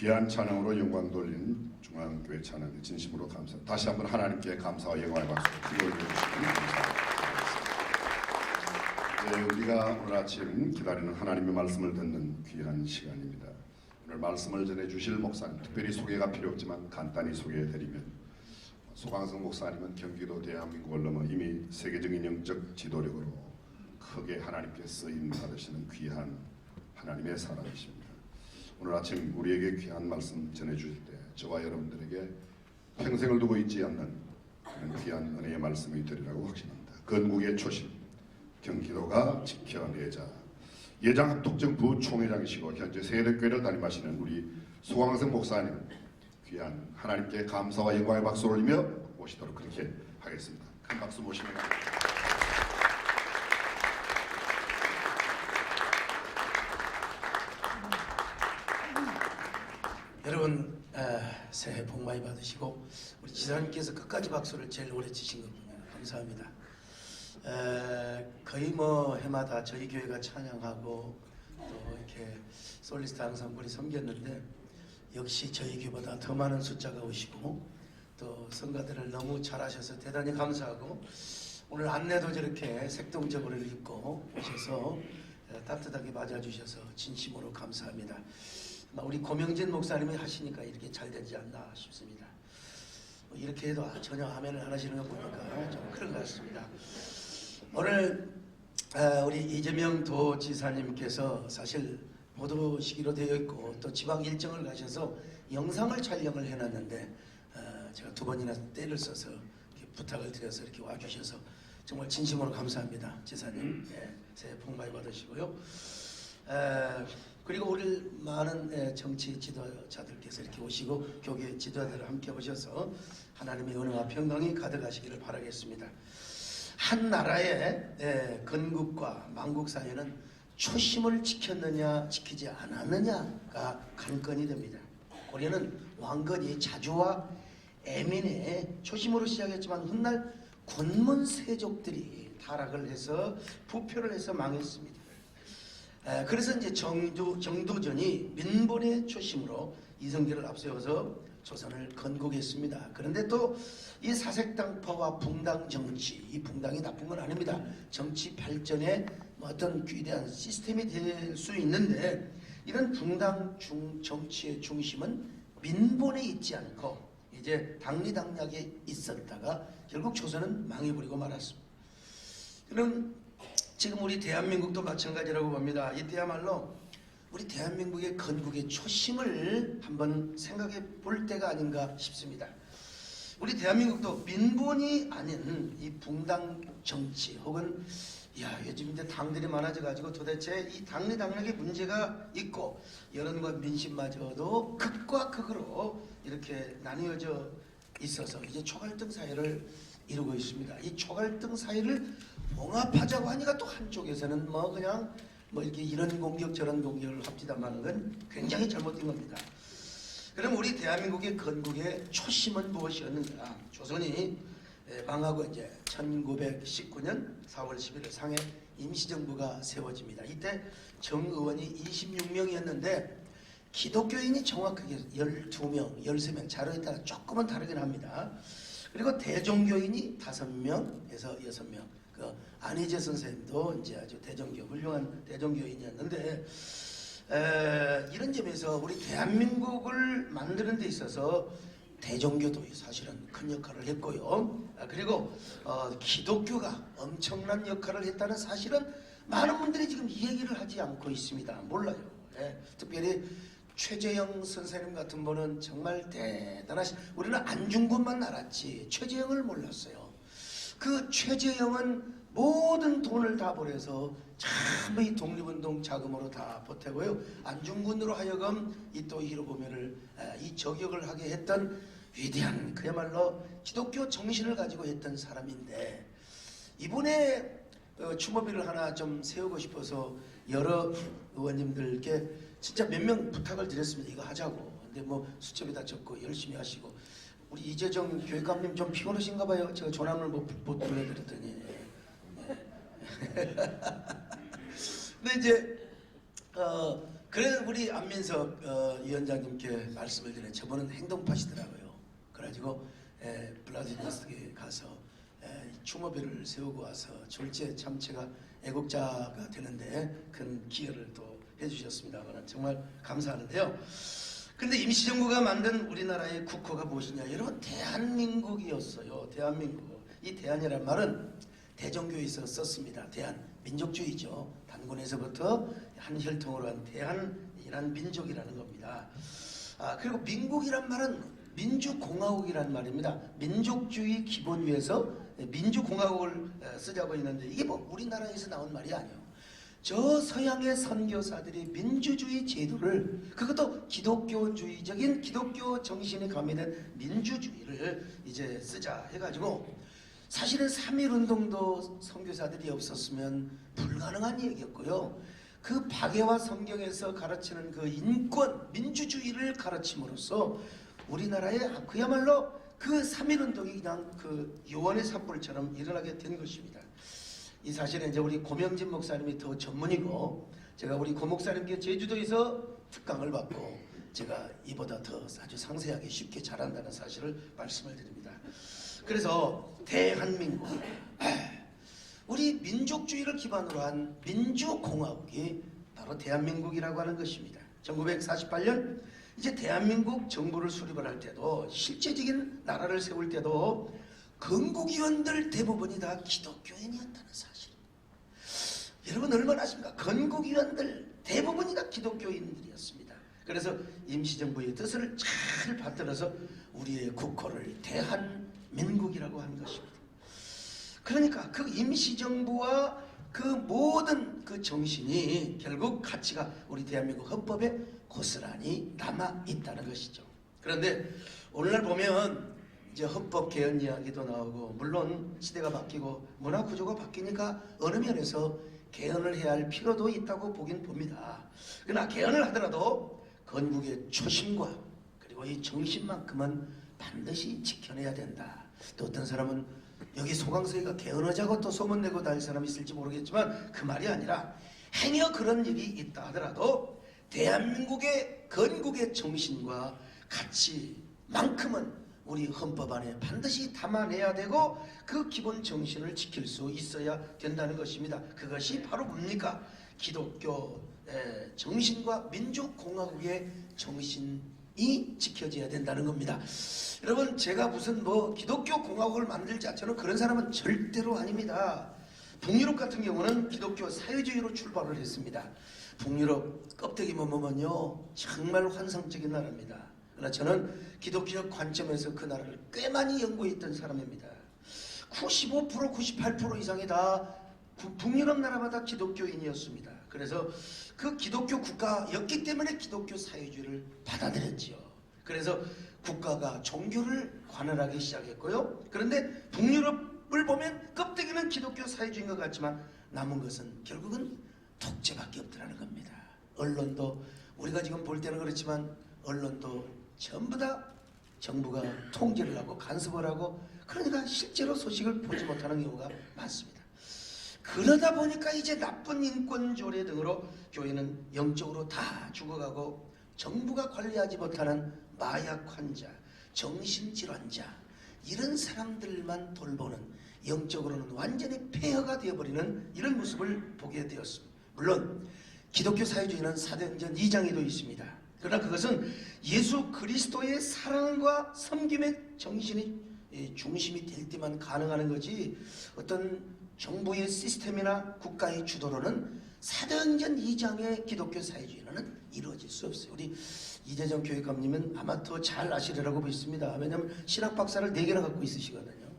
귀한 찬양으로 영광 돌리는 중앙교회 찬양에 진심으로 감사합니다. 다시 한번 하나님께 감사와 영광의 박수 올려주시기 감사합니다. 우리가 오늘 아침 기다리는 하나님의 말씀을 듣는 귀한 시간입니다. 오늘 말씀을 전해주실 목사님, 특별히 소개가 필요 없지만 간단히 소개해드리면, 소강성 목사님은 경기도 대한민국을 넘어 이미 세계적인 영적 지도력으로 크게 하나님께 쓰임 받으시는 귀한 하나님의 사람이십니다. 오늘 아침 우리에게 귀한 말씀 전해주실 때 저와 여러분들에게 평생을 두고 있지 않는 그런 귀한 은혜의 말씀이 되리라고 확신합니다. 건국의 초심, 경기도가 지켜내자. 예장합독정 부총회장이시고 현재 세대교회를 담임하시는 우리 소강성 목사님, 귀한 하나님께 감사와 영광의 박수를 올리며 모시도록 그렇게 하겠습니다. 큰 박수 모시면 여러분 새해 복 많이 받으시고, 우리 지사님께서 끝까지 박수를 제일 오래 치신 겁니다. 감사합니다. 거의 뭐 해마다 저희 교회가 찬양하고 또 이렇게 솔리스트 항상 섬겼는데, 역시 저희 교회보다 더 많은 숫자가 오시고 또 성가들을 너무 잘하셔서 대단히 감사하고, 오늘 안내도 저렇게 색동적으로 입고 오셔서 따뜻하게 맞아주셔서 진심으로 감사합니다. 우리 고명진 목사님이 하시니까 이렇게 잘 되지 않나 싶습니다. 이렇게 해도 전혀 화면을 안 하시는 거 보니까 좀 그런 것 같습니다. 오늘 우리 이재명 도지사님께서 사실 못 오시기로 되어 있고 또 지방 일정을 가셔서 영상을 촬영을 해놨는데, 제가 2번이나 때를 써서 부탁을 드려서 이렇게 와주셔서 정말 진심으로 감사합니다. 지사님, 새해 복 많이 받으시고요. 그리고 우리 많은 정치 지도자들께서 이렇게 오시고 교계 지도자들을 함께 오셔서 하나님의 은혜와 평강이 가득하시기를 바라겠습니다. 한 나라의 건국과 망국 사이에는 초심을 지켰느냐 지키지 않았느냐가 관건이 됩니다. 고려는 왕건이 자주와 애민의 초심으로 시작했지만 훗날 권문 세족들이 타락을 해서 부패를 해서 망했습니다. 그래서 이제 정도전이 민본의 초심으로 이성계를 앞세워서 조선을 건국했습니다. 그런데 또 이 사색당파와 붕당 정치, 이 붕당이 나쁜 건 아닙니다. 정치 발전에 어떤 귀대한 시스템이 될 수 있는데, 이런 붕당 정치의 중심은 민본에 있지 않고 이제 당리당략에 있었다가 결국 조선은 망해버리고 말았습니다. 그럼 지금 우리 대한민국도 마찬가지라고 봅니다. 이때야말로 우리 대한민국의 건국의 초심을 한번 생각해 볼 때가 아닌가 싶습니다. 우리 대한민국도 민본이 아닌 이 붕당 정치 혹은 요즘 이제 당들이 많아져 가지고 도대체 이 당리당략의 문제가 있고 여론과 민심마저도 극과 극으로 이렇게 나뉘어져 있어서 이제 초갈등 사회를 이루고 있습니다. 이 초갈등 사회를 봉합하자고 하니까 또 한쪽에서는 그냥 이렇게 이런 공격 저런 공격을 합디다마는 건 굉장히 잘못된 겁니다. 그럼 우리 대한민국의 건국의 초심은 무엇이었는가? 조선이 망하고 이제 1919년 4월 11일 상해 임시정부가 세워집니다. 이때 정의원이 26명이었는데 기독교인이 정확하게 12명, 13명, 자료에 따라 조금은 다르긴 합니다. 그리고 대종교인이 5명에서 6명. 그 안희재 선생님도 이제 아주 훌륭한 대종교인이었는데, 이런 점에서 우리 대한민국을 만드는 데 있어서 대종교도 사실은 큰 역할을 했고요. 그리고 기독교가 엄청난 역할을 했다는 사실은 많은 분들이 지금 이 얘기를 하지 않고 있습니다. 몰라요. 특별히 최재형 선생님 같은 분은 정말 대단하신, 우리는 안중근만 알았지 최재형을 몰랐어요. 그 최재형은 모든 돈을 다 보내서 전부 이 독립운동 자금으로 다 보태고요. 안중근으로 하여금 이 또 히로부미를 이 저격을 하게 했던 위대한, 그야말로 기독교 정신을 가지고 했던 사람인데, 이분의 추모비를 하나 좀 세우고 싶어서 여러 의원님들께 진짜 몇 명 부탁을 드렸습니다. 이거 하자고. 근데 수첩이 다 적고 열심히 하시고, 우리 이재정 교육감님 좀 피곤하신가 봐요. 제가 전화를 못 보내드렸더니. 근데 이제 그래 우리 안민석 위원장님께 말씀을 드린 저분은 행동파시더라고요. 그래가지고 블라디보스토크에 가서 추모비를 세우고 와서 졸지에 참체가 애국자가 되는데 큰 기여를 또 해주셨습니다. 정말 감사하는데요. 근데 임시정부가 만든 우리나라의 국호가 무엇이냐? 여러분 대한민국이었어요. 대한민국. 이 대한이란 말은 대종교에서 썼습니다. 대한 민족주의죠. 단군에서부터 한 혈통으로 한 대한이란 민족이라는 겁니다. 그리고 민국이란 말은 민주공화국이란 말입니다. 민족주의 기본 위에서 민주공화국을 쓰자고 했는데 이게 뭐 우리나라에서 나온 말이 아니에요. 저 서양의 선교사들이 민주주의 제도를, 그것도 기독교주의적인 기독교 정신이 가미된 민주주의를 이제 쓰자 해가지고, 사실은 3.1운동도 선교사들이 없었으면 불가능한 얘기였고요. 그 박애와 성경에서 가르치는 그 인권, 민주주의를 가르침으로써 우리나라에 그야말로 그 3.1운동이 그냥 그 요원의 산불처럼 일어나게 된 것입니다. 이 사실은 이제 우리 고명진 목사님이 더 전문이고, 제가 우리 고 목사님께 제주도에서 특강을 받고 제가 이보다 더 아주 상세하게 쉽게 잘한다는 사실을 말씀을 드립니다. 그래서 대한민국, 우리 민족주의를 기반으로 한 민주공화국이 바로 대한민국이라고 하는 것입니다. 1948년 이제 대한민국 정부를 수립을 할 때도, 실제적인 나라를 세울 때도 건국위원들 대부분이 다 기독교인이었다는 사실. 여러분 얼마나 아십니까? 건국위원들 대부분이 다 기독교인들이었습니다. 그래서 임시정부의 뜻을 잘 받들어서 우리의 국호를 대한민국이라고 한 것입니다. 그러니까 그 임시정부와 그 모든 그 정신이 결국 가치가 우리 대한민국 헌법에 고스란히 남아 있다는 것이죠. 그런데 오늘날 보면 이제 헌법 개헌 이야기도 나오고, 물론 시대가 바뀌고 문화 구조가 바뀌니까 어느 면에서 개헌을 해야 할 필요도 있다고 보긴 봅니다. 그러나 개헌을 하더라도 건국의 초심과 그리고 이 정신만큼은 반드시 지켜내야 된다. 또 어떤 사람은 여기 소강서이가 개헌하자고 또 소문내고 다닐 사람이 있을지 모르겠지만 그 말이 아니라, 행여 그런 일이 있다 하더라도 대한민국의 건국의 정신과 가치만큼은 우리 헌법 안에 반드시 담아내야 되고, 그 기본 정신을 지킬 수 있어야 된다는 것입니다. 그것이 바로 뭡니까? 기독교 정신과 민주공화국의 정신이 지켜져야 된다는 겁니다. 여러분, 제가 무슨 뭐 기독교 공화국을 만들자, 저는 그런 사람은 절대로 아닙니다. 북유럽 같은 경우는 기독교 사회주의로 출발을 했습니다. 북유럽 껍데기만 보면요 정말 환상적인 나라입니다. 그러나 저는 기독교적 관점에서 그 나라를 꽤 많이 연구했던 사람입니다. 95% 98% 이상이 다 북유럽 나라마다 기독교인이었습니다. 그래서 그 기독교 국가였기 때문에 기독교 사회주의를 받아들였지요. 그래서 국가가 종교를 관할하기 시작했고요. 그런데 북유럽을 보면 껍데기는 기독교 사회주의인 것 같지만 남은 것은 결국은 독재밖에 없더라는 겁니다. 언론도 우리가 지금 볼 때는 그렇지만 언론도 전부 다 정부가 통제를 하고 간섭을 하고, 그러니까 실제로 소식을 보지 못하는 경우가 많습니다. 그러다 보니까 이제 나쁜 인권 조례 등으로 교회는 영적으로 다 죽어가고, 정부가 관리하지 못하는 마약 환자, 정신질환자, 이런 사람들만 돌보는, 영적으로는 완전히 폐허가 되어버리는 이런 모습을 보게 되었습니다. 물론 기독교 사회주의는 사도행전 2장에도 있습니다. 그러나 그것은 예수 그리스도의 사랑과 섬김의 정신이 중심이 될 때만 가능한 거지, 어떤 정부의 시스템이나 국가의 주도로는 사도행전 2장의 기독교 사회주의는 이루어질 수 없어요. 우리 이재정 교육감님은 아마 더 잘 아시리라고 믿습니다. 왜냐하면 신학 박사를 4개나 갖고 있으시거든요.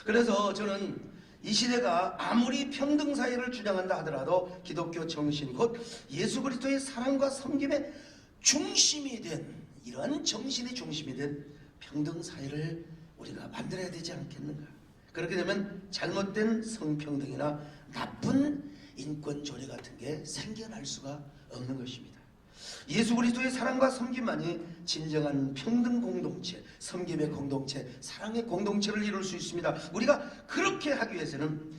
그래서 저는 이 시대가 아무리 평등사회를 주장한다 하더라도 기독교 정신, 곧 예수 그리스도의 사랑과 섬김의 중심이 된, 이런 정신의 중심이 된 평등사회를 우리가 만들어야 되지 않겠는가. 그렇게 되면 잘못된 성평등이나 나쁜 인권 조례 같은 게 생겨날 수가 없는 것입니다. 예수 그리스도의 사랑과 섬김만이 진정한 평등 공동체, 섬김의 공동체, 사랑의 공동체를 이룰 수 있습니다. 우리가 그렇게 하기 위해서는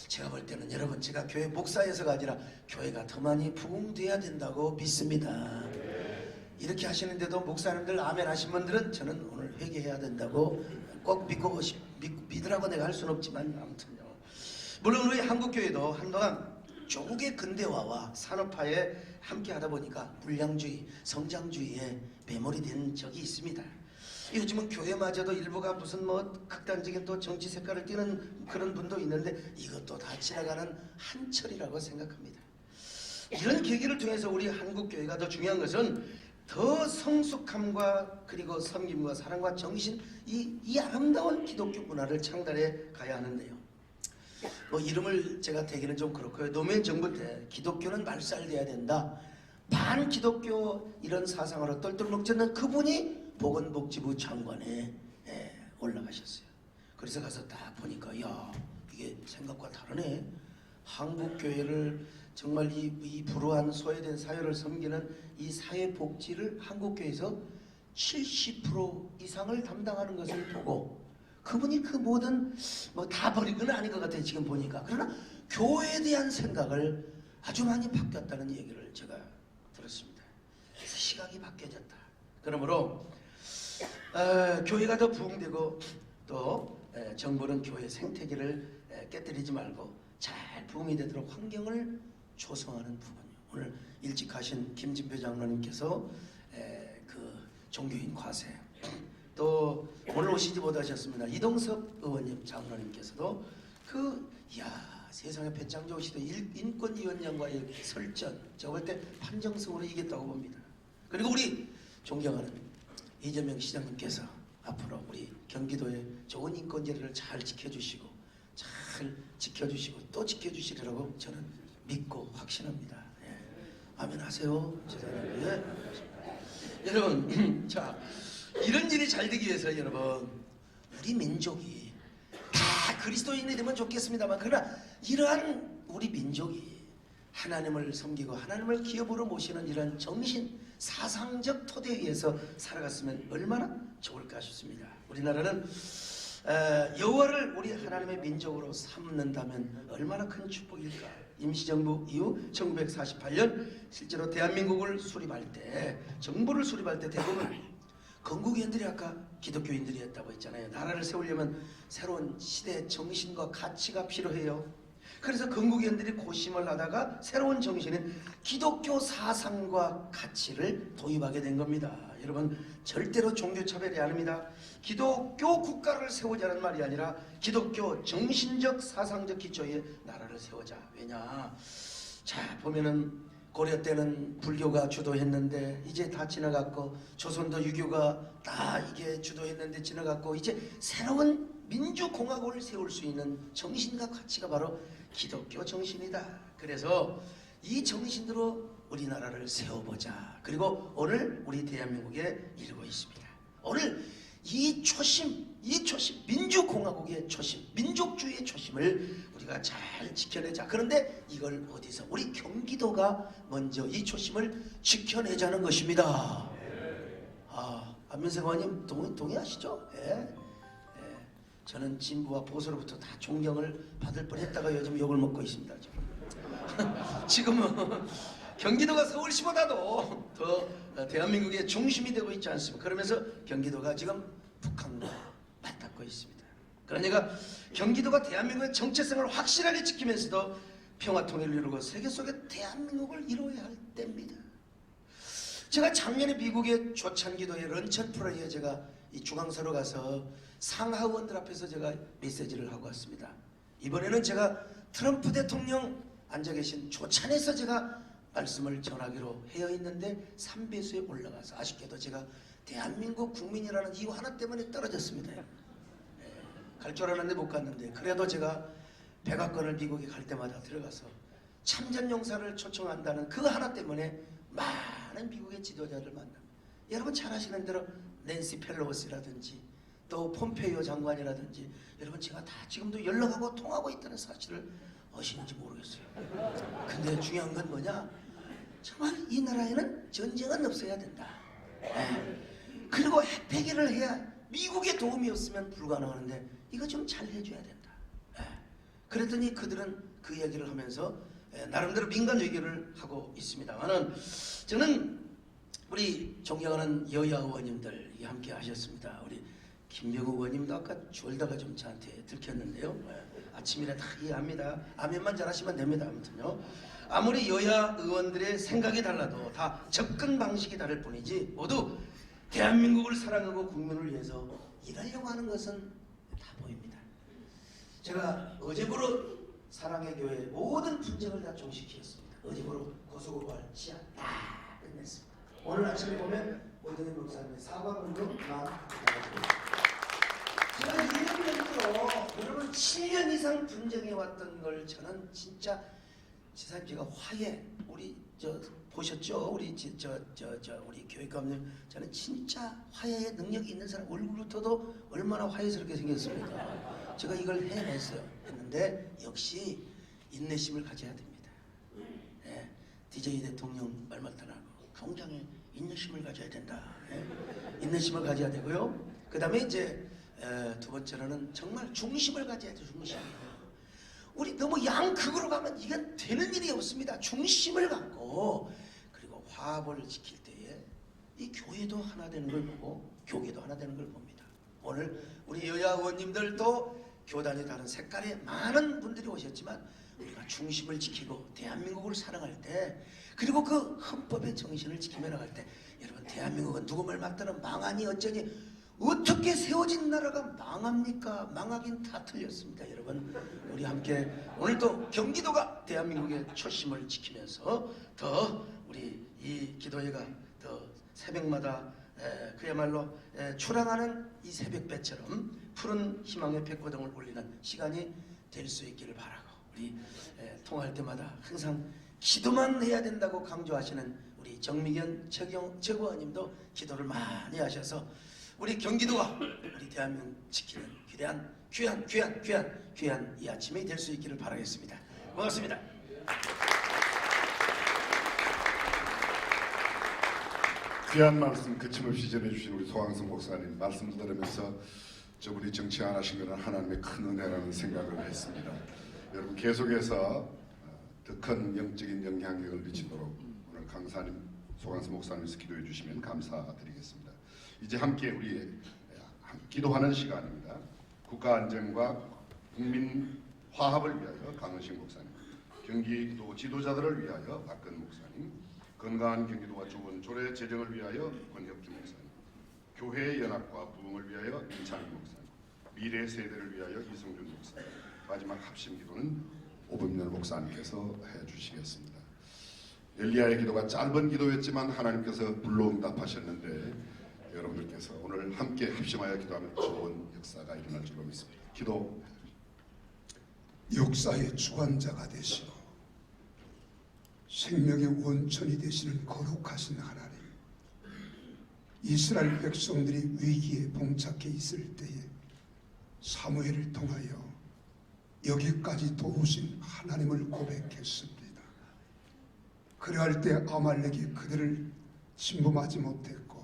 제가 볼 때는 여러분, 제가 교회 목사여서가 아니라 교회가 더 많이 부흥돼야 된다고 믿습니다. 이렇게 하시는데도 목사님들 아멘 하신 분들은 저는 오늘 회개해야 된다고 꼭 믿으라고 내가 할 수는 없지만 아무튼요. 물론 우리 한국교회도 한동안 조국의 근대화와 산업화에 함께 하다 보니까 물량주의, 성장주의에 매몰이 적이 있습니다. 요즘은 교회마저도 일부가 무슨 뭐 극단적인 또 정치 색깔을 띠는 그런 분도 있는데 이것도 다 지나가는 한철이라고 생각합니다. 이런 계기를 통해서 우리 한국교회가 더 중요한 것은 더 성숙함과 그리고 섬김과 사랑과 정신, 이 아름다운 기독교 문화를 창달해 가야 하는데요. 뭐 이름을 제가 대기는 좀 그렇고요. 노무현 정부 때 기독교는 말살돼야 된다, 반기독교 이런 사상으로 똘똘 뭉쳤는 그분이 보건복지부 장관에 올라가셨어요. 그래서 가서 딱 보니까 야, 이게 생각과 다르네. 한국교회를 정말 이 불우한 소외된 사회를 섬기는 이 사회복지를 한국교회에서 70% 이상을 담당하는 것을 보고 그분이 그 모든 뭐 다 버린 건 아닌 것 같아요, 지금 보니까. 그러나 교회에 대한 생각을 아주 많이 바뀌었다는 얘기를 제가 들었습니다. 그래서 시각이 바뀌어졌다. 그러므로 교회가 더 부흥되고 또 정부는 교회 생태계를 깨뜨리지 말고 잘 부흥이 되도록 환경을 조성하는 부분이요. 오늘 일찍 가신 김진표 장로님께서 그 종교인 과세, 또 오늘 오시지 못하셨습니다. 이동섭 의원님 장로님께서도 세상에 배짱 좋으시도 인권위원장과의 설전, 제가 볼 때 판정승으로 이겼다고 봅니다. 그리고 우리 존경하는 이재명 시장님께서 앞으로 우리 경기도의 좋은 인권제도를 잘 지켜주시고 또 지켜주시리라고 저는 믿고 확신합니다. 아멘 하세요. 여러분, 자, 이런 일이 잘 되기 위해서 여러분, 우리 민족이 다 그리스도인이 되면 좋겠습니다만, 그러나 이러한 우리 민족이 하나님을 섬기고 하나님을 기업으로 모시는 이런 정신, 사상적 토대 위에서 살아갔으면 얼마나 좋을까 싶습니다. 우리나라는 여호와를 우리 하나님의 민족으로 삼는다면 얼마나 큰 축복일까. 임시정부 이후 1948년 실제로 대한민국을 수립할 때, 정부를 수립할 때 대부분 건국위원들이 아까 기독교인들이 했다고 했잖아요. 나라를 세우려면 새로운 시대의 정신과 가치가 필요해요. 그래서 건국위원들이 고심을 하다가 새로운 정신인 기독교 사상과 가치를 도입하게 된 겁니다. 여러분, 절대로 종교차별이 아닙니다. 기독교 국가를 세우자는 말이 아니라 기독교 정신적 사상적 기초의 나라를 세우자. 왜냐, 자 보면은 고려 때는 불교가 주도했는데 이제 다 지나갔고, 조선도 유교가 다 이게 주도했는데 지나갔고, 이제 새로운 민주공화국을 세울 수 있는 정신과 가치가 바로 기독교 정신이다. 그래서 이 정신으로 우리나라를 세워보자. 그리고 오늘 우리 대한민국에 이르고 있습니다. 오늘 이 초심, 민주공화국의 초심, 민족주의의 초심을 우리가 잘 지켜내자. 그런데 이걸 어디서? 우리 경기도가 먼저 이 초심을 지켜내자는 것입니다. 안민석 의원님 동의하시죠? 저는 진보와 보수로부터 다 존경을 받을 뻔했다가 요즘 욕을 먹고 있습니다. 지금은 경기도가 서울시보다도 더 대한민국의 중심이 되고 있지 않습니까? 그러면서 경기도가 지금 북한과 맞닿고 있습니다. 그러니까 경기도가 대한민국의 정체성을 확실하게 지키면서도 평화 통일을 이루고 세계 속의 대한민국을 이루어야 할 때입니다. 제가 작년에 미국의 조찬기도의 런천 프로에 제가 이 중앙사로 가서 상하원들 앞에서 제가 메시지를 하고 왔습니다. 이번에는 제가 트럼프 대통령 앉아 계신 조찬에서 제가 말씀을 전하기로 되어 있는데 3배수에 올라가서 아쉽게도 제가 대한민국 국민이라는 이유 하나 때문에 떨어졌습니다. 갈 줄 알았는데 못 갔는데, 그래도 제가 백악관을 미국에 갈 때마다 들어가서 참전용사를 초청한다는 그 하나 때문에 많은 미국의 지도자를 만납니다. 여러분 잘 아시는 대로 낸시 펠로시라든지 또 폼페이오 장관이라든지, 여러분 제가 다 지금도 연락하고 통하고 있다는 사실을 아시는지 모르겠어요. 근데 중요한 건 뭐냐? 정말 이 나라에는 전쟁은 없어야 된다. 그리고 핵 폐기를 해야 미국의 도움이 없으면 불가능하는데 이거 좀 잘 해줘야 된다. 그랬더니 그들은 그 얘기를 하면서 나름대로 민간 외교를 하고 있습니다만은 저는 우리 존경하는 여야 의원님들 함께 하셨습니다. 우리 김병우 의원님도 아까 졸다가 좀 저한테 들켰는데요. 아침이라 다 이해합니다. 아멘만 잘하시면 됩니다. 아무튼요. 아무리 여야 의원들의 생각이 달라도 다 접근 방식이 다를 뿐이지 모두 대한민국을 사랑하고 국민을 위해서 일하려고 하는 것은 다 보입니다. 제가 어제부로 사랑의 교회 모든 분쟁을 다 종식시켰습니다. 어제부로 고소고발 시한 다 끝냈습니다. 오늘 아침에 보면 오정희 목사님의 사과문도 제가 2년 전으로 여러분 7년 이상 분쟁해왔던 걸 저는 진짜 지사님 제가 화해 우리 보셨죠? 우리 우리 교육감님 저는 진짜 화해의 능력이 있는 사람 얼굴부터도 얼마나 화해스럽게 생겼습니까? 제가 이걸 해냈어요. 했는데 역시 인내심을 가져야 됩니다. DJ 대통령 말만 따라하고 굉장히 인내심을 가져야 된다. 인내심을 가져야 되고요. 그 다음에 이제 두 번째로는 정말 중심을 가져야 돼요. 중심. 우리 너무 양극으로 가면 이건 되는 일이 없습니다. 중심을 갖고 그리고 화합을 지킬 때에 이 교회도 하나 되는 걸 보고 교계도 하나 되는 걸 봅니다. 오늘 우리 여야 의원님들도 교단이 다른 색깔의 많은 분들이 오셨지만 우리가 중심을 지키고 대한민국을 사랑할 때 그리고 그 헌법의 정신을 지키며 나갈 때 여러분 대한민국은 누구 말 맞다는 망하니 어쩌니 어떻게 세워진 나라가 망합니까? 망하긴 다 틀렸습니다. 여러분 우리 함께 오늘도 경기도가 대한민국의 초심을 지키면서 더 우리 이 기도회가 더 새벽마다 그야말로 초랑하는 이 새벽배처럼 푸른 희망의 백고동을 올리는 시간이 될 수 있기를 바라고 우리 통화할 때마다 항상 기도만 해야 된다고 강조하시는 우리 정미견 최고원님도 기도를 많이 하셔서 우리 경기도가 우리 대한민국 지키는 귀한 이 아침이 될 수 있기를 바라겠습니다. 고맙습니다. 귀한 말씀 그침없이 전해주신 우리 소강성 목사님 말씀을 들으면서 저분이 정치 안 하신 것은 하나님의 큰 은혜라는 생각을 했습니다. 여러분 계속해서 더 큰 영적인 영향력을 미치도록 오늘 강사님 소강성 목사님께서 기도해 주시면 감사드리겠습니다. 이제 함께 우리 기도하는 시간입니다. 국가 안정과 국민 화합을 위하여 강은식 목사님, 경기도 지도자들을 위하여 박근 목사님, 건강한 경기도와 좋은 조례 제정을 위하여 권혁준 목사님, 교회의 연합과 부흥을 위하여 임찬희 목사님, 미래 세대를 위하여 이성준 목사님, 마지막 합심 기도는 오범열 목사님께서 해주시겠습니다. 엘리야의 기도가 짧은 기도였지만 하나님께서 불로응답하셨는데 여러분들께서 오늘 함께 합심하여 기도하면 좋은 역사가 일어날 줄로 믿습니다. 기도. 역사의 주관자가 되시고 생명의 원천이 되시는 거룩하신 하나님, 이스라엘 백성들이 위기에 봉착해 있을 때에 사무엘을 통하여 여기까지 도우신 하나님을 고백했습니다. 그러할 때 아말렉이 그들을 침범하지 못했고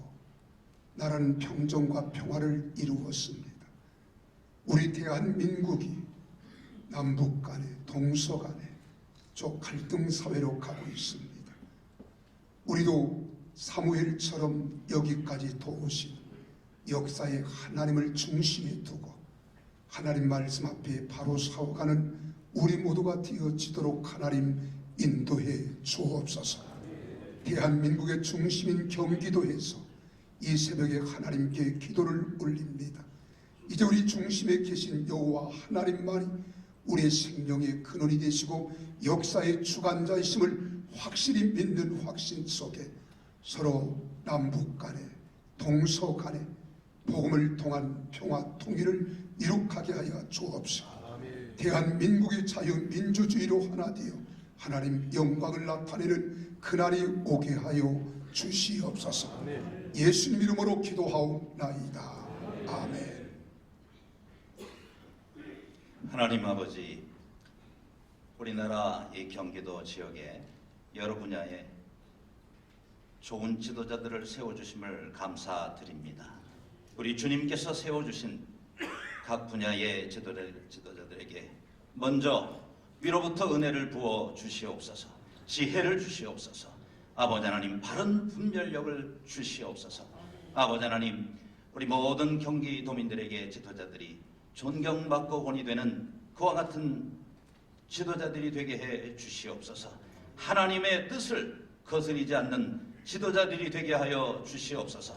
나라는 평정과 평화를 이루었습니다. 우리 대한민국이 남북 간에 동서 간에 갈등 사회로 가고 있습니다. 우리도 사무엘처럼 여기까지 도우신 역사의 하나님을 중심에 두고 하나님 말씀 앞에 바로 서가는 우리 모두가 되어지도록 하나님 인도해 주옵소서. 대한민국의 중심인 경기도에서 이 새벽에 하나님께 기도를 올립니다. 이제 우리 중심에 계신 여호와 하나님만이 우리의 생명의 근원이 되시고 역사의 주관자이심을 확실히 믿는 확신 속에 서로 남북 간에 동서 간에 복음을 통한 평화 통일을 이룩하게 하여 주옵시고 대한민국의 자유민주주의로 하나 되어 하나님 영광을 나타내는 그날이 오게 하여 주시옵소서. 예수님 이름으로 기도하옵나이다. 아멘. 하나님 아버지, 우리나라 이 경기도 지역에 여러 분야의 좋은 지도자들을 세워주심을 감사드립니다. 우리 주님께서 세워주신 각 분야의 지도자들에게 먼저 위로부터 은혜를 부어 주시옵소서, 지혜를 주시옵소서, 아버지 하나님 바른 분별력을 주시옵소서. 아버지 하나님, 우리 모든 경기도민들에게 지도자들이 존경받고 본이 되는 그와 같은 지도자들이 되게 해 주시옵소서. 하나님의 뜻을 거스리지 않는 지도자들이 되게 하여 주시옵소서.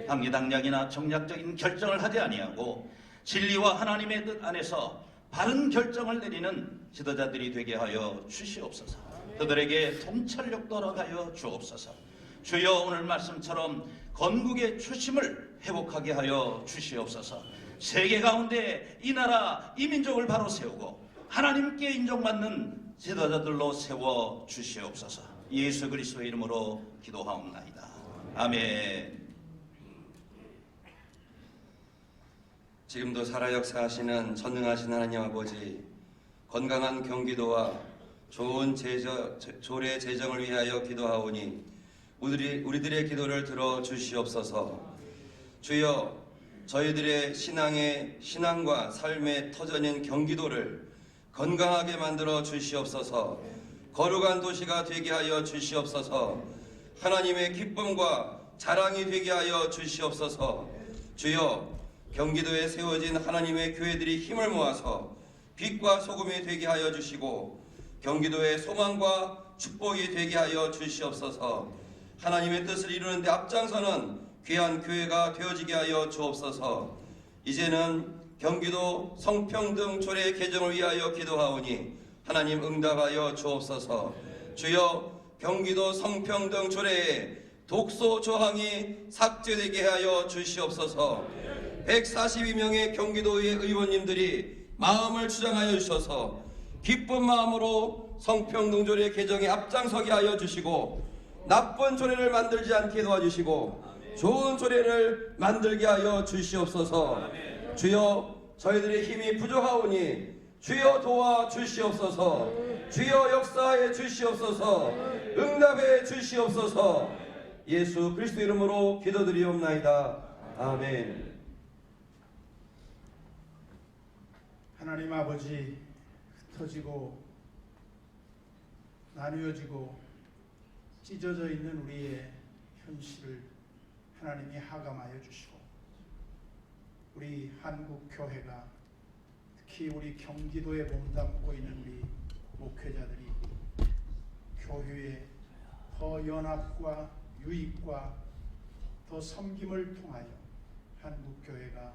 당리당략이나 정략적인 결정을 하지 아니하고 진리와 하나님의 뜻 안에서 바른 결정을 내리는 지도자들이 되게 하여 주시옵소서. 그들에게 통찰력도 허락하여 주옵소서. 주여, 오늘 말씀처럼 건국의 초심을 회복하게 하여 주시옵소서. 세계 가운데 이 나라 이 민족을 바로 세우고 하나님께 인정받는 지도자들로 세워 주시옵소서. 예수 그리스도의 이름으로 기도하옵나이다. 아멘. 지금도 살아 역사하시는 전능하신 하나님 아버지, 건강한 경기도와 좋은 조례 제정을 위하여 기도하오니 우리들의 기도를 들어 주시옵소서. 주여, 저희들의 신앙과 삶의 터전인 경기도를 건강하게 만들어 주시옵소서. 거룩한 도시가 되게 하여 주시옵소서. 하나님의 기쁨과 자랑이 되게 하여 주시옵소서. 주여, 경기도에 세워진 하나님의 교회들이 힘을 모아서 빛과 소금이 되게 하여 주시고 경기도의 소망과 축복이 되게 하여 주시옵소서. 하나님의 뜻을 이루는 데 앞장서는 귀한 교회가 되어지게 하여 주옵소서. 이제는 경기도 성평등 조례 개정을 위하여 기도하오니 하나님 응답하여 주옵소서. 주여, 경기도 성평등 조례에 독소 조항이 삭제되게 하여 주시옵소서. 142명의 경기도의 의원님들이 마음을 주장하여 주셔서 기쁜 마음으로 성평등 조례 개정에 앞장서게 하여 주시고 나쁜 조례를 만들지 않게 도와주시고 좋은 조례를 만들게 하여 주시옵소서. 주여, 저희들의 힘이 부족하오니 주여 도와 주시옵소서. 주여 역사해 주시옵소서. 응답해 주시옵소서. 예수 그리스도 이름으로 기도드리옵나이다. 아멘. 하나님 아버지, 흩어지고 나뉘어지고 찢어져 있는 우리의 현실을 하나님이 하감하여 주시고 우리 한국교회가 특히 우리 경기도에 몸담고 있는 우리 목회자들이 교회의 더 연합과 유익과 더 섬김을 통하여 한국교회가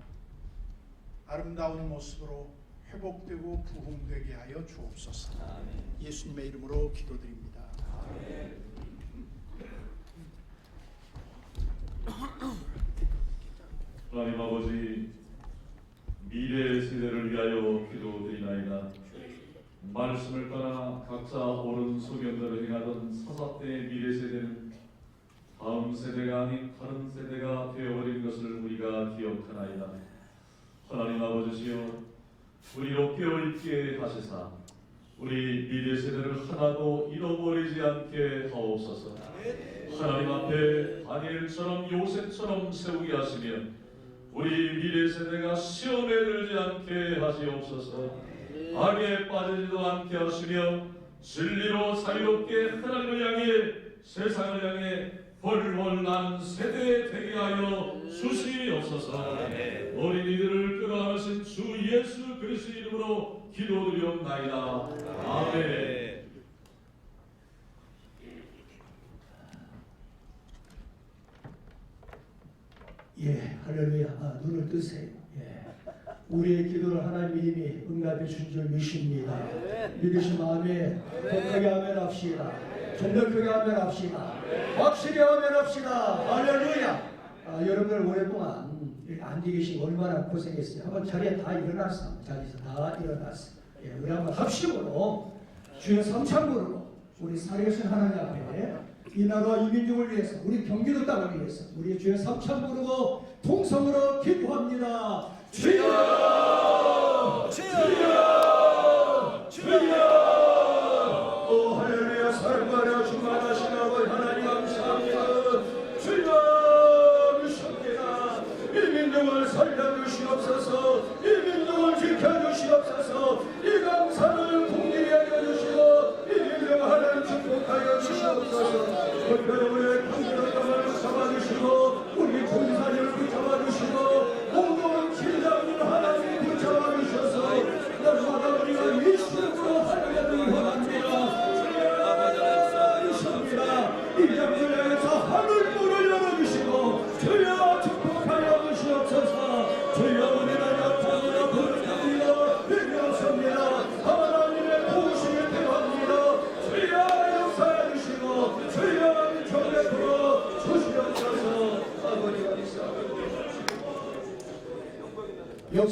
아름다운 모습으로 회복되고 부흥되게 하여 주옵소서. 예수님의 이름으로 기도드립니다. 하나님 아버지, 미래 세대를 위하여 기도드리나이다. 말씀을 따라 각자 옳은 소견대로 행하던 사사때의 미래 세대는 다음 세대가 아닌 다른 세대가 되어버린 것을 우리가 기억하나이다. 하나님 아버지시여, 우리로 깨어있게 하시사 우리 미래 세대를 하나도 잃어버리지 않게 하옵소서. 하나님 앞에 다니엘처럼 요셉처럼 세우게 하시며 우리 미래 세대가 시험에 들지 않게 하시옵소서. 악에 빠지지도 않게 하시며 진리로 자유롭게 하나님을 향해 세상을 향해 훨훨 나는 세대 되게 하여 주시옵소서. 어린이들을 끌어안으신 주 예수 그리스도 이름으로 기도드리옵나이다. 아멘. 예, 할렐루야. 눈을 뜨세요. 예. 우리의 기도를 하나님이 응답해 준 줄 믿습니다. 믿으신 마음에 더 크게 아멘 합시다. 좀 더 크게 아멘 합시다. 확실히 아멘 합시다. 할렐루야. 여러분들 오랫동안 이렇게 앉아 계시고 얼마나 고생했어요. 한번 자리에 다 일어났어. 자리에서 다 일어났어. 예, 우리 한번 합심으로 주의 삼창으로 우리 살아계신 하나님 앞에 이 나라와 이 민족을 위해서, 우리 경기도 땅을 위해서 우리 주의 삼창 부르고 통성으로 기도합니다. 주여! 주여! 주여! 오 할렐루야. 사랑과 충만하신 아버지 하나님 감사합니다.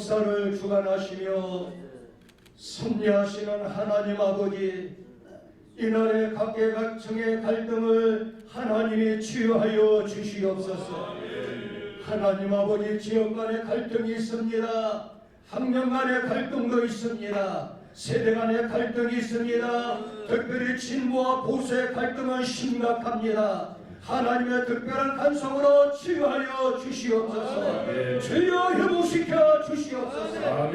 역사를 주관하시며 섭리하시는 하나님 아버지, 이날의 각계각층의 갈등을 하나님이 치유하여 주시옵소서. 하나님 아버지, 지역 간의 갈등이 있습니다. 학년 간의 갈등도 있습니다. 세대 간의 갈등이 있습니다. 특별히 진보와 보수의 갈등은 심각합니다. 하나님의 특별한 간섭으로 치유하여 주시옵소서. 주여 회복시켜 주시옵소서.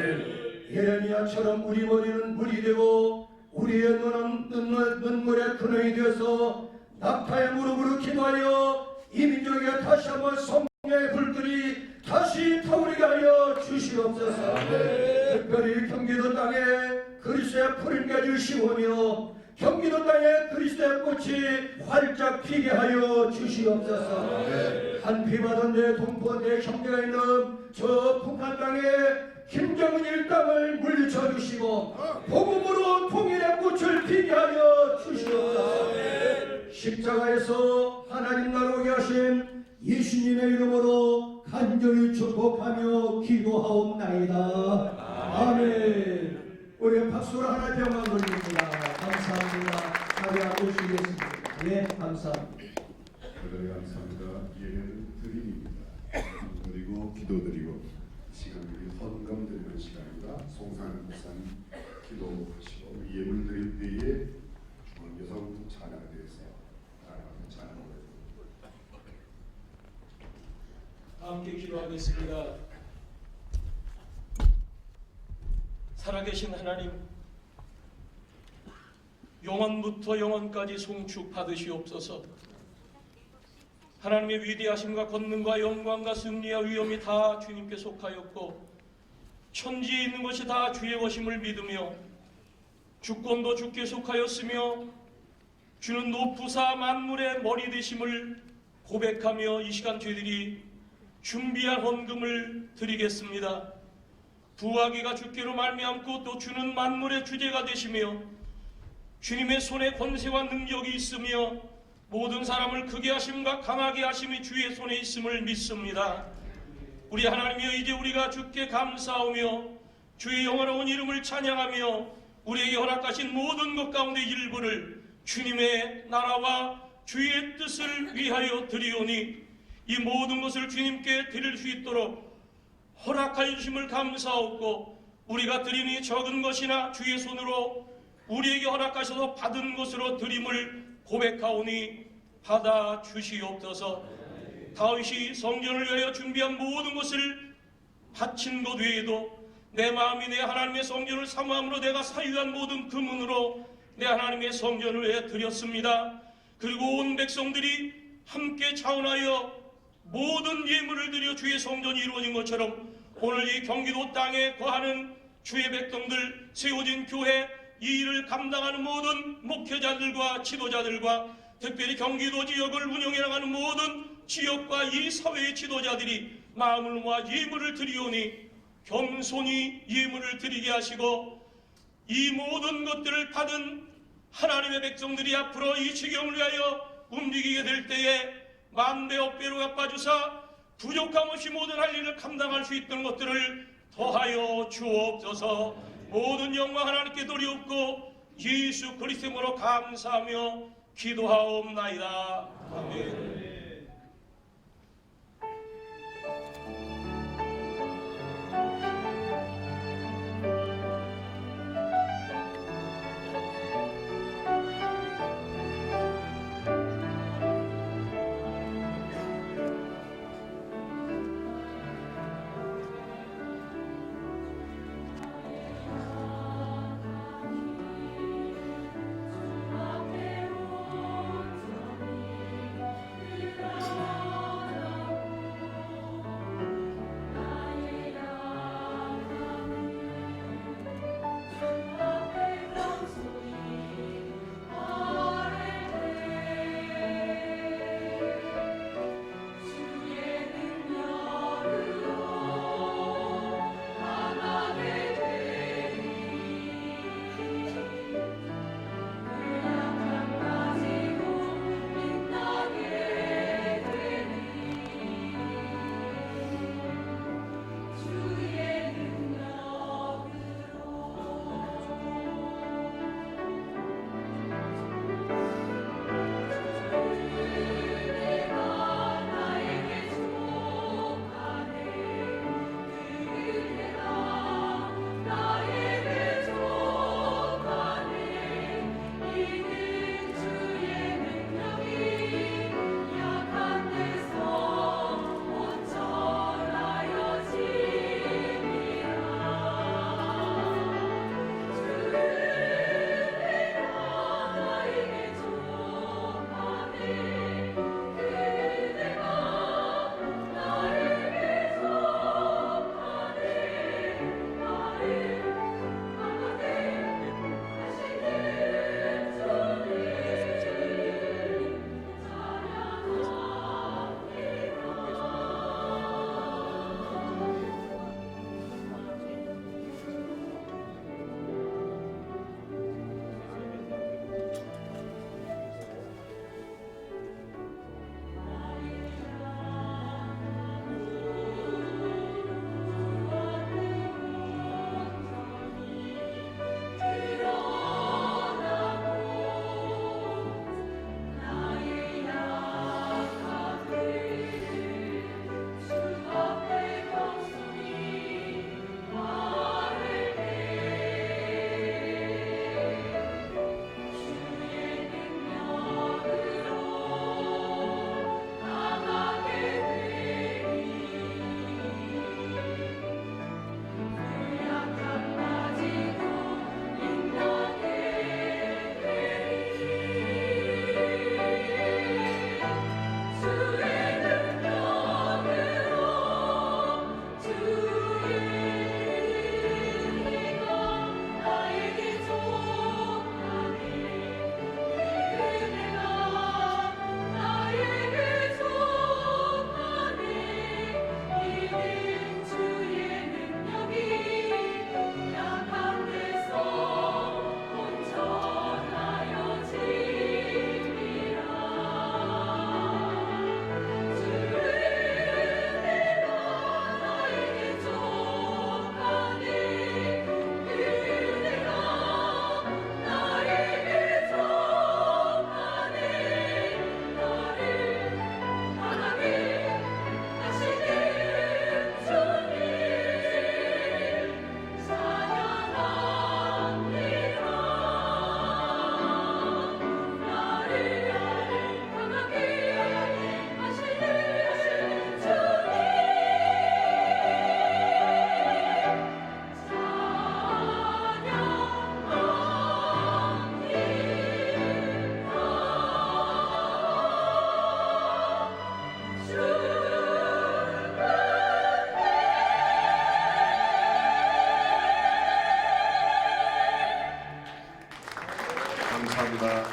예레미야처럼 우리 머리는 물이 되고 우리의 눈은 눈물의 근원이 되어서 낙타의 무릎으로 기도하여 이 민족에 다시 한번 성령의 불길이 다시 타오르게 하여 주시옵소서. 특별히 경기도 땅에 그리스도의 풀을 맺으시오며 경기도 땅에 그리스도의 꽃이 활짝 피게 하여 주시옵소서. 한피 받은 내 동포 내 형제가 있는 저 북한 땅에 김정은 일당을 물리쳐 주시고 복음으로 통일의 꽃을 피게 하여 주시옵소서. 십자가에서 하나님 나라오게 하신 예수님의 이름으로 간절히 축복하며 기도하옵나이다. 아멘. 우리 박수로 하나님 영광 돌립니다. 감사합니다. 자리하고 오시겠습니다. 예, 감사합니다. 대단히 감사합니다. 예배는 드림입니다. 그리고 기도드리고 시간이 헌금 드리는 시간입니다. 송상 목사님 기도하시고 예물 드릴 때에 중앙여성 찬양에 대해서 찬양을 함께 기도하겠습니다. 살아계신 하나님, 영원부터 영원까지 송축 받으시옵소서. 하나님의 위대하심과 권능과 영광과 승리와 위엄이 다 주님께 속하였고 천지에 있는 것이 다 주의 것임을 믿으며 주권도 주께 속하였으며 주는 높으사 만물의 머리 되심을 고백하며 이 시간 저희들이 준비한 헌금을 드리겠습니다. 부하기가 주께로 말미암고 또 주는 만물의 주제가 되시며 주님의 손에 권세와 능력이 있으며 모든 사람을 크게 하심과 강하게 하심이 주의 손에 있음을 믿습니다. 우리 하나님이여, 이제 우리가 주께 감사하며 주의 영원한 이름을 찬양하며 우리에게 허락하신 모든 것 가운데 일부를 주님의 나라와 주의 뜻을 위하여 드리오니 이 모든 것을 주님께 드릴 수 있도록 허락하여 주심을 감사하고 우리가 드리니 적은 것이나 주의 손으로 우리에게 허락하셔서 받은 것으로 드림을 고백하오니 받아 주시옵소서. 다윗이 성전을 위하여 준비한 모든 것을 바친 것 외에도 내 마음이 내 하나님의 성전을 사모함으로 내가 사유한 모든 금은으로 내 하나님의 성전을 위해 드렸습니다. 그리고 온 백성들이 함께 차원하여 모든 예물을 드려 주의 성전이 이루어진 것처럼 오늘 이 경기도 땅에 거하는 주의 백성들, 세워진 교회 이 일을 감당하는 모든 목회자들과 지도자들과 특별히 경기도 지역을 운영해 나가는 모든 지역과 이 사회의 지도자들이 마음을 모아 예물을 드리오니 겸손히 예물을 드리게 하시고 이 모든 것들을 받은 하나님의 백성들이 앞으로 이 지경을 위하여 움직이게 될 때에 만배 억배로 갚아주사 부족함 없이 모든 할 일을 감당할 수 있던 것들을 더하여 주옵소서. 모든 영광 하나님께 돌리옵고 예수 그리스도로 감사하며 기도하옵나이다. 아멘. 감사합니다.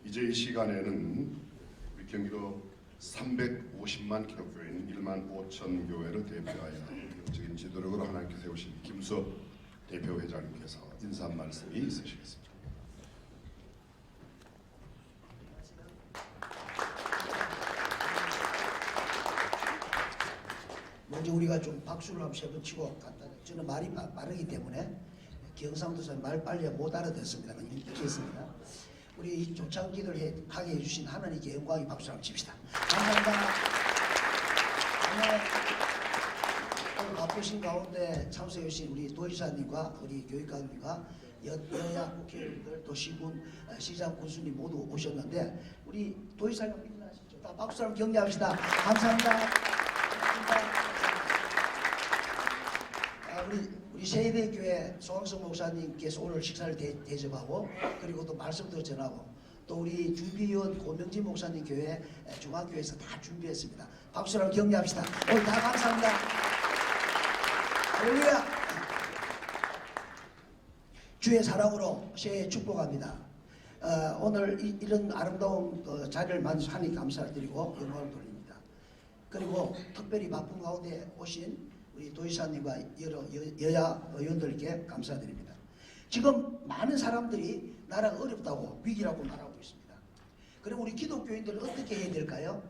이제 이 시간에는 우리 경기도 350만 기독교인 1만 5천 교회를 대표하여 영적인 지도력으로 하나님께 세우신 김수업 대표회장님께서 인사 말씀이 있으시겠습니다. 먼저 우리가 좀 박수를 한번 세 번 치고 간다. 저는 말이 빠르기 때문에 경상도에서 말 빨리 못 알아듣습니다. 읽겠습니다. 우리 조창 기도를 하게 해주신 하나님께 영광의 박수 한번 칩시다. 감사합니다. 오늘 바쁘신 가운데 참석해 주신 우리 도지사님과 우리 교육감님과 여야 국회의원들 또 시군 시장 군수님 모두 오셨는데 우리 도지사님 일어나시죠. 다 박수 한번 격려합시다. 감사합니다. 우리 세대교회 송학성 목사님께서 오늘 식사를 대접하고 그리고 또 말씀도 전하고 또 우리 준비위원 고명진 목사님 교회 중앙교회에서 다 준비했습니다. 박수로 격려합시다. 오늘 다 감사합니다. 할렐루야. 주의 사랑으로 새해 축복합니다. 오늘 이런 아름다운 자리를 만드시니 감사를 드리고 영광을 돌립니다. 그리고 특별히 바쁜 가운데 오신 우리 도지사님과 여러 여야 의원들께 감사드립니다. 지금 많은 사람들이 나라가 어렵다고 위기라고 말하고 있습니다. 그리고 우리 기독교인들은 어떻게 해야 될까요?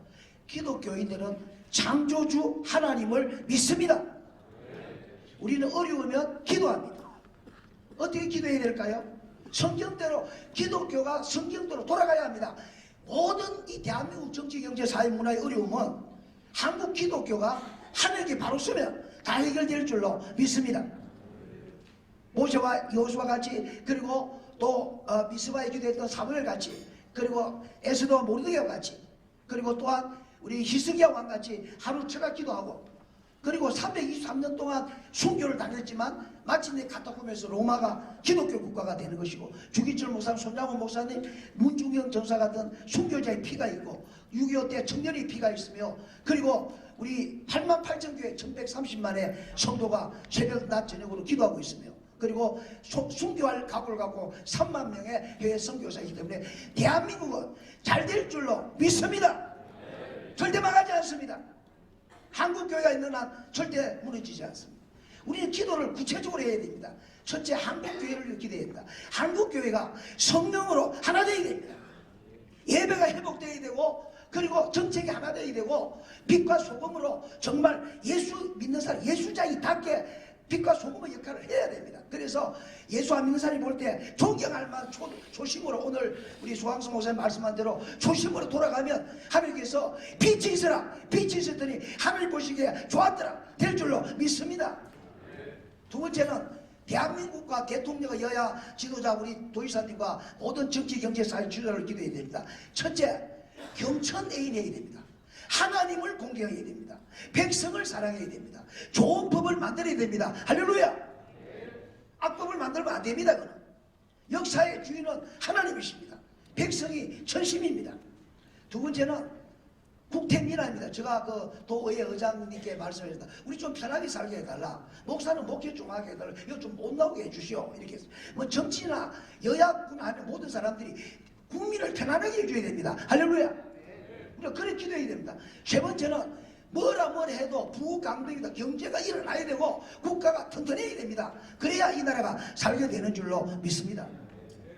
기독교인들은 창조주 하나님을 믿습니다. 우리는 어려우면 기도합니다. 어떻게 기도해야 될까요? 성경대로 기독교가 성경대로 돌아가야 합니다. 모든 이 대한민국 정치, 경제, 사회, 문화의 어려움은 한국 기독교가 하늘께 바로 서면 다 해결될 줄로 믿습니다. 모세와 여호수아 같이 그리고 또 미스바에 기도했던 사무엘 같이 그리고 에스더와 모르드게와 같이 그리고 또한 우리 히스기야 왕 같이 하루 철학 기도하고 그리고 323년 동안 순교를 당했지만 마침내 카타콤에서 로마가 기독교 국가가 되는 것이고 주기철 목사님, 손장훈 목사님, 문중영 전사 같은 순교자의 피가 있고 6.25 때 청년의 피가 있으며 그리고 우리 88,000교회 1130만의 성도가 새벽 낮 저녁으로 기도하고 있으며 그리고 순교할 각오를 갖고 3만 명의 교회 선교사이기 때문에 대한민국은 잘 될 줄로 믿습니다. 절대 망하지 않습니다. 한국교회가 있는 한 절대 무너지지 않습니다. 우리는 기도를 구체적으로 해야 됩니다. 첫째, 한국교회를 기도해야 됩니다. 한국교회가 성령으로 하나 되어야 됩니다. 예배가 회복되어야 되고 그리고 정책이 하나 되어야 되고 빛과 소금으로 정말 예수 믿는 사람, 예수자이답게 빛과 소금의 역할을 해야 됩니다. 그래서 예수 안 믿는 사람이 볼 때 존경할 만한 초심으로 오늘 우리 소강성 목사님 말씀한 대로 초심으로 돌아가면 하나님께서 빛이 있으라 빛이 있었더니 하나님 보시기에 좋았더라 될 줄로 믿습니다. 두 번째는 대한민국과 대통령과 여야 지도자 우리 도지사님과 모든 정치 경제 사회 지도자를 기도해야 됩니다. 첫째, 경천애인해야 됩니다. 하나님을 공경해야 됩니다. 백성을 사랑해야 됩니다. 좋은 법을 만들어야 됩니다. 할렐루야. 악법을 만들면 안 됩니다. 그는 역사의 주인은 하나님이십니다. 백성이 전심입니다. 두 번째는 국태민안입니다. 제가 그 도의회 의장님께 말씀했습니다. 우리 좀 편하게 살게 해달라. 목사는 목회 좀 하게 해달라. 이거 좀 못 나오게 해주시오. 이렇게 했습니다. 뭐 정치나 여야군 하는 모든 사람들이 국민을 편안하게 해줘야 됩니다. 할렐루야. 우리가 그래 기도해야 됩니다. 세 번째는 뭐라 해도 부강병이다. 경제가 일어나야 되고 국가가 튼튼해야 됩니다. 그래야 이 나라가 살게 되는 줄로 믿습니다.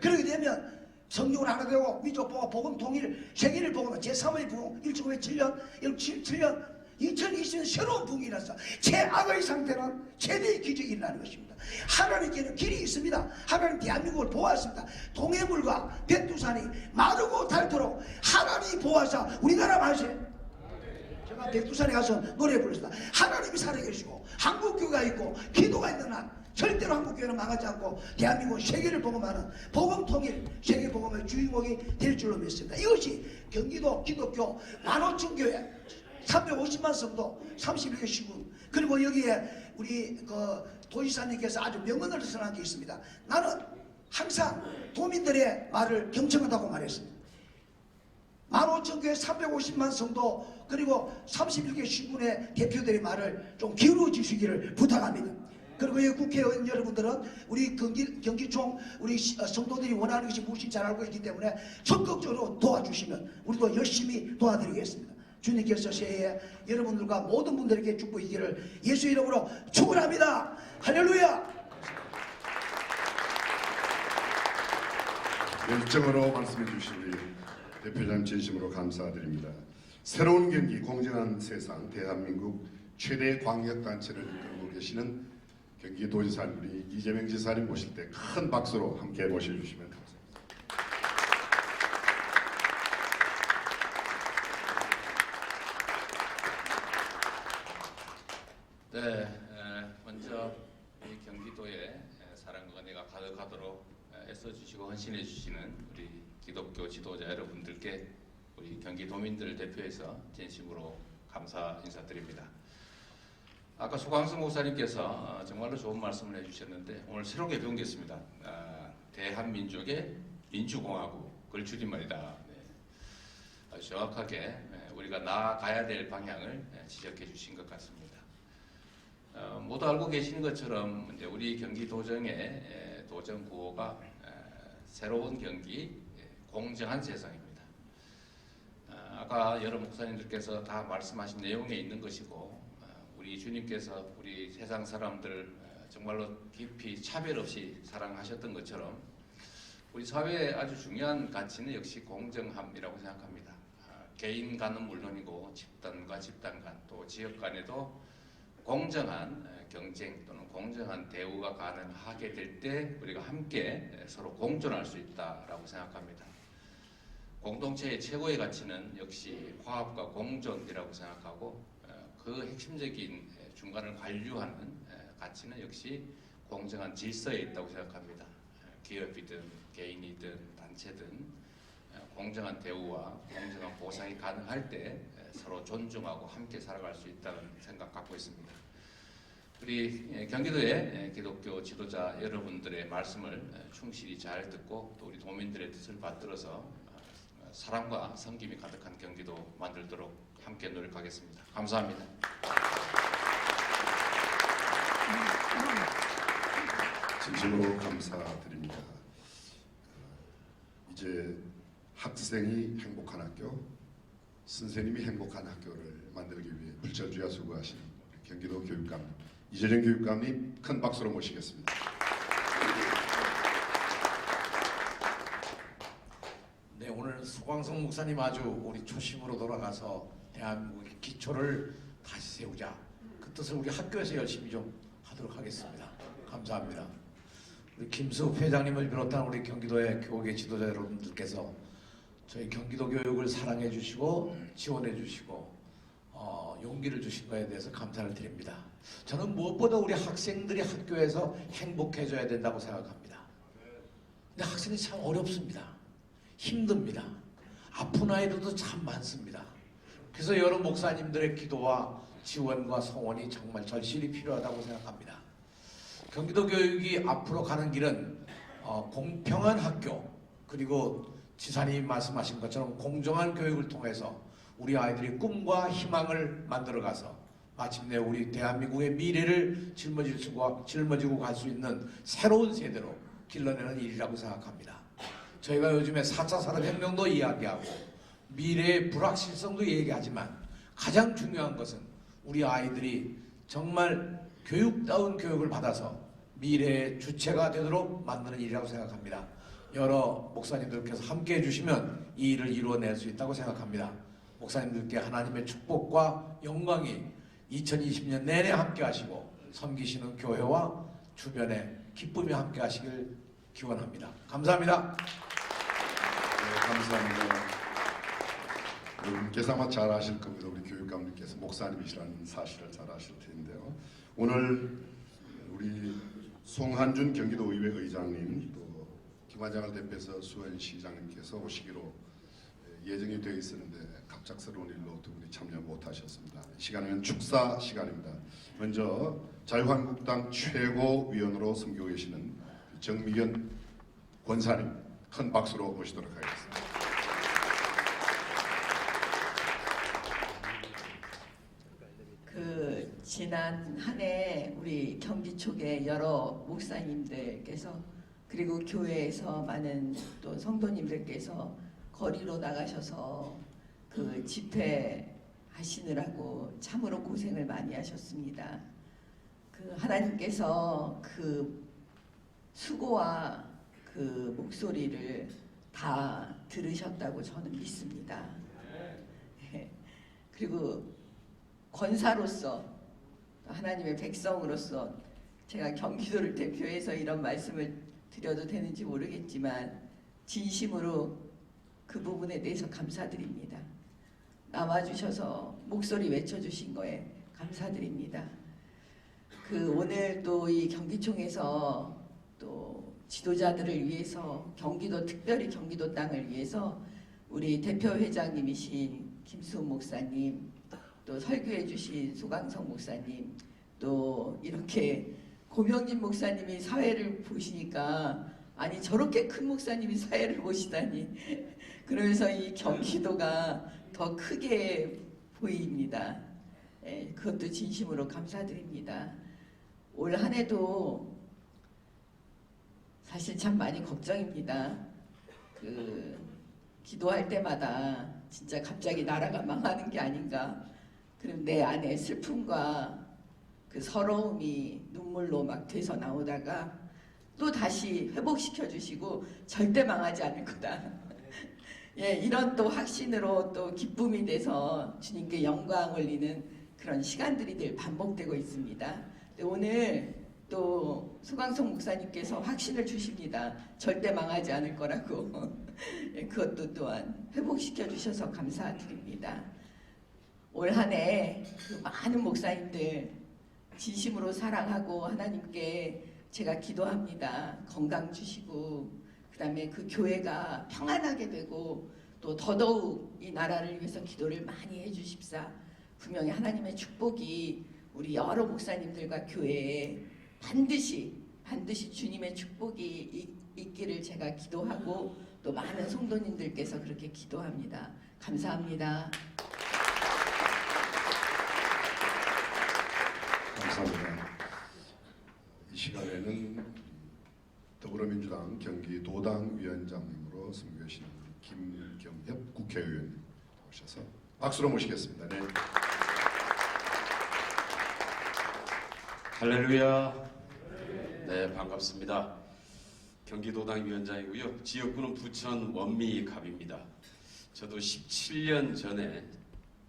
그렇게 되면 성경을 하나 되고 민족 보고 복음 통일 세계를 보고 제3의 부흥 1907년 2020년 새로운 부흥이 일어났어. 최악의 상태는 최대의 기적이 일어나는 것입니다. 하나님께는 길이 있습니다. 하나님 대한민국을 보호하십니다. 동해물과 백두산이 마르고 닳도록 하나님이 보호하사 우리나라 마시 제가 백두산에 가서 노래 불렀습니다. 하나님이 살아계시고 한국교회가 있고 기도가 있는 한 절대로 한국교회는 망하지 않고 대한민국 세계를 복음하는 복음통일 세계복음의 주인공이 될 줄로 믿습니다. 이것이 경기도 기독교 15,000교회 350만 성도 31개 시군 그리고 여기에 우리 그 도지사님께서 아주 명언을 선한 게 있습니다. 나는 항상 도민들의 말을 경청한다고 말했습니다. 15,000교회 350만 성도 그리고 31개 시군의 대표들의 말을 좀 기울여 주시기를 부탁합니다. 그리고 이 국회의원 여러분들은 우리 경기총 우리 성도들이 원하는 것이 무엇인지 잘 알고 있기 때문에 적극적으로 도와주시면 우리도 열심히 도와드리겠습니다. 주님께서 새해에 여러분들과 모든 분들에게 축복이기를 예수 이름으로 축원합니다. 할렐루야. 열정으로 말씀해 주신 우리 대표자님 진심으로 감사드립니다. 새로운 경기, 공정한 세상, 대한민국 최대 광역단체를 이끌고 계시는 경기도지사님 우리 이재명 지사님 모실 때 큰 박수로 함께 모셔주시면 감사합니다. 네, 먼저 이 경기도에 사랑과 은혜가 가득하도록 애써주시고 헌신해 주시는 우리 기독교 지도자 여러분들께 우리 경기도민들을 대표해서 진심으로 감사 인사드립니다. 아까 소광승 목사님께서 정말로 좋은 말씀을 해주셨는데 오늘 새롭게 배운 게 있습니다. 대한민족의 민주공화국을 줄임말이다. 네. 아주 정확하게 우리가 나아가야 될 방향을 지적해 주신 것 같습니다. 모두 알고 계시는 것처럼 이제 우리 경기도정의 도정 구호가 새로운 경기, 공정한 세상입니다. 아까 여러 목사님들께서 다 말씀하신 내용에 있는 것이고 우리 주님께서 우리 세상 사람들 정말로 깊이 차별 없이 사랑하셨던 것처럼 우리 사회의 아주 중요한 가치는 역시 공정함이라고 생각합니다. 개인 간은 물론이고 집단과 집단 간 또 지역 간에도 공정한 경쟁 또는 공정한 대우가 가능하게 될 때 우리가 함께 서로 공존할 수 있다라고 생각합니다. 공동체의 최고의 가치는 역시 화합과 공존이라고 생각하고 그 핵심적인 중간을 관리하는 가치는 역시 공정한 질서에 있다고 생각합니다. 기업이든 개인이든 단체든 공정한 대우와 공정한 보상이 가능할 때 서로 존중하고 함께 살아갈 수 있다는 생각 갖고 있습니다. 우리 경기도의 기독교 지도자 여러분들의 말씀을 충실히 잘 듣고 또 우리 도민들의 뜻을 받들어서 사랑과 섬김이 가득한 경기도 만들도록 함께 노력하겠습니다. 감사합니다. 진심으로 감사드립니다. 이제 학생이 행복한 학교, 선생님이 행복한 학교를 만들기 위해 불철주야 수고하신 경기도 교육감 이재정 교육감님 큰 박수로 모시겠습니다. 네, 오늘 소광성 목사님 아주 우리 초심으로 돌아가서 대한민국의 기초를 다시 세우자 그 뜻을 우리 학교에서 열심히 좀 하도록 하겠습니다. 감사합니다. 우리 김수욱 회장님을 비롯한 우리 경기도의 교계 지도자 여러분들께서 저희 경기도 교육을 사랑해 주시고 지원해 주시고 용기를 주신 것에 대해서 감사를 드립니다. 저는 무엇보다 우리 학생들이 학교에서 행복해져야 된다고 생각합니다. 근데 학생이 참 어렵습니다. 힘듭니다. 아픈 아이들도 참 많습니다. 그래서 여러 목사님들의 기도와 지원과 성원이 정말 절실히 필요하다고 생각합니다. 경기도 교육이 앞으로 가는 길은 공평한 학교 그리고 지사님이 말씀하신 것처럼 공정한 교육을 통해서 우리 아이들이 꿈과 희망을 만들어가서 마침내 우리 대한민국의 미래를 짊어지고 갈 수 있는 새로운 세대로 길러내는 일이라고 생각합니다. 저희가 요즘에 4차 산업혁명도 이야기하고 미래의 불확실성도 얘기하지만 가장 중요한 것은 우리 아이들이 정말 교육다운 교육을 받아서 미래의 주체가 되도록 만드는 일이라고 생각합니다. 여러 목사님들께서 함께 해주시면 이 일을 이루어낼 수 있다고 생각합니다. 목사님들께 하나님의 축복과 영광이 2020년 내내 함께 하시고 섬기시는 교회와 주변에 기쁨이 함께 하시길 기원합니다. 감사합니다. 네, 감사합니다. 여러분께서 아마 잘 아실 겁니다. 우리 교육감님께서 목사님이시라는 사실을 잘 아실 텐데요. 오늘 우리 송한준 경기도의회 의장님 또 김관장을 대표해서 수원시장님께서 오시기로 예정이 되어 있었는데 갑작스러운 일로 두 분이 참여 못하셨습니다. 시간은 축사 시간입니다. 먼저 자유한국당 최고위원으로 섬기고 계시는 정미견 권사님 큰 박수로 모시도록 하겠습니다. 지난 한 해 우리 경기촉의 여러 목사님들께서 그리고 교회에서 많은 또 성도님들께서 거리로 나가셔서 그 집회 하시느라고 참으로 고생을 많이 하셨습니다. 그 하나님께서 그 수고와 그 목소리를 다 들으셨다고 저는 믿습니다. 그리고 권사로서 하나님의 백성으로서 제가 경기도를 대표해서 이런 말씀을 드려도 되는지 모르겠지만 진심으로 그 부분에 대해서 감사드립니다. 나와주셔서 목소리 외쳐주신 거에 감사드립니다. 그 오늘 또 이 경기총에서 또 지도자들을 위해서 경기도 특별히 경기도 땅을 위해서 우리 대표 회장님이신 김수훈 목사님, 또 설교해 주신 소강성 목사님, 또 이렇게 고명진 목사님이 사회를 보시니까 아니 저렇게 큰 목사님이 사회를 보시다니 그러면서 이 경기도가 더 크게 보입니다. 그것도 진심으로 감사드립니다. 올 한 해도 사실 참 많이 걱정입니다. 그 기도할 때마다 진짜 갑자기 나라가 망하는 게 아닌가. 그럼 내 안에 슬픔과 그 서러움이 눈물로 막 돼서 나오다가 또 다시 회복시켜 주시고 절대 망하지 않을 거다. 예, 이런 또 확신으로 또 기쁨이 돼서 주님께 영광 올리는 그런 시간들이 늘 반복되고 있습니다. 오늘 또 소강성 목사님께서 확신을 주십니다. 절대 망하지 않을 거라고. 그것도 또한 회복시켜 주셔서 감사드립니다. 올 한 해 그 많은 목사님들 진심으로 사랑하고 하나님께 제가 기도합니다. 건강 주시고 그 다음에 그 교회가 평안하게 되고 또 더더욱 이 나라를 위해서 기도를 많이 해주십사. 분명히 하나님의 축복이 우리 여러 목사님들과 교회에 반드시 주님의 축복이 있기를 제가 기도하고 또 많은 성도님들께서 그렇게 기도합니다. 감사합니다. 감사합니다. 이 시간에는 더불어민주당 경기도당 위원장님으로 섬기시는 김경협 국회의원님 오셔서 박수로 모시겠습니다. 네. 할렐루야. 네, 반갑습니다. 경기도당 위원장이고요. 지역구는 부천 원미갑입니다. 저도 17년 전에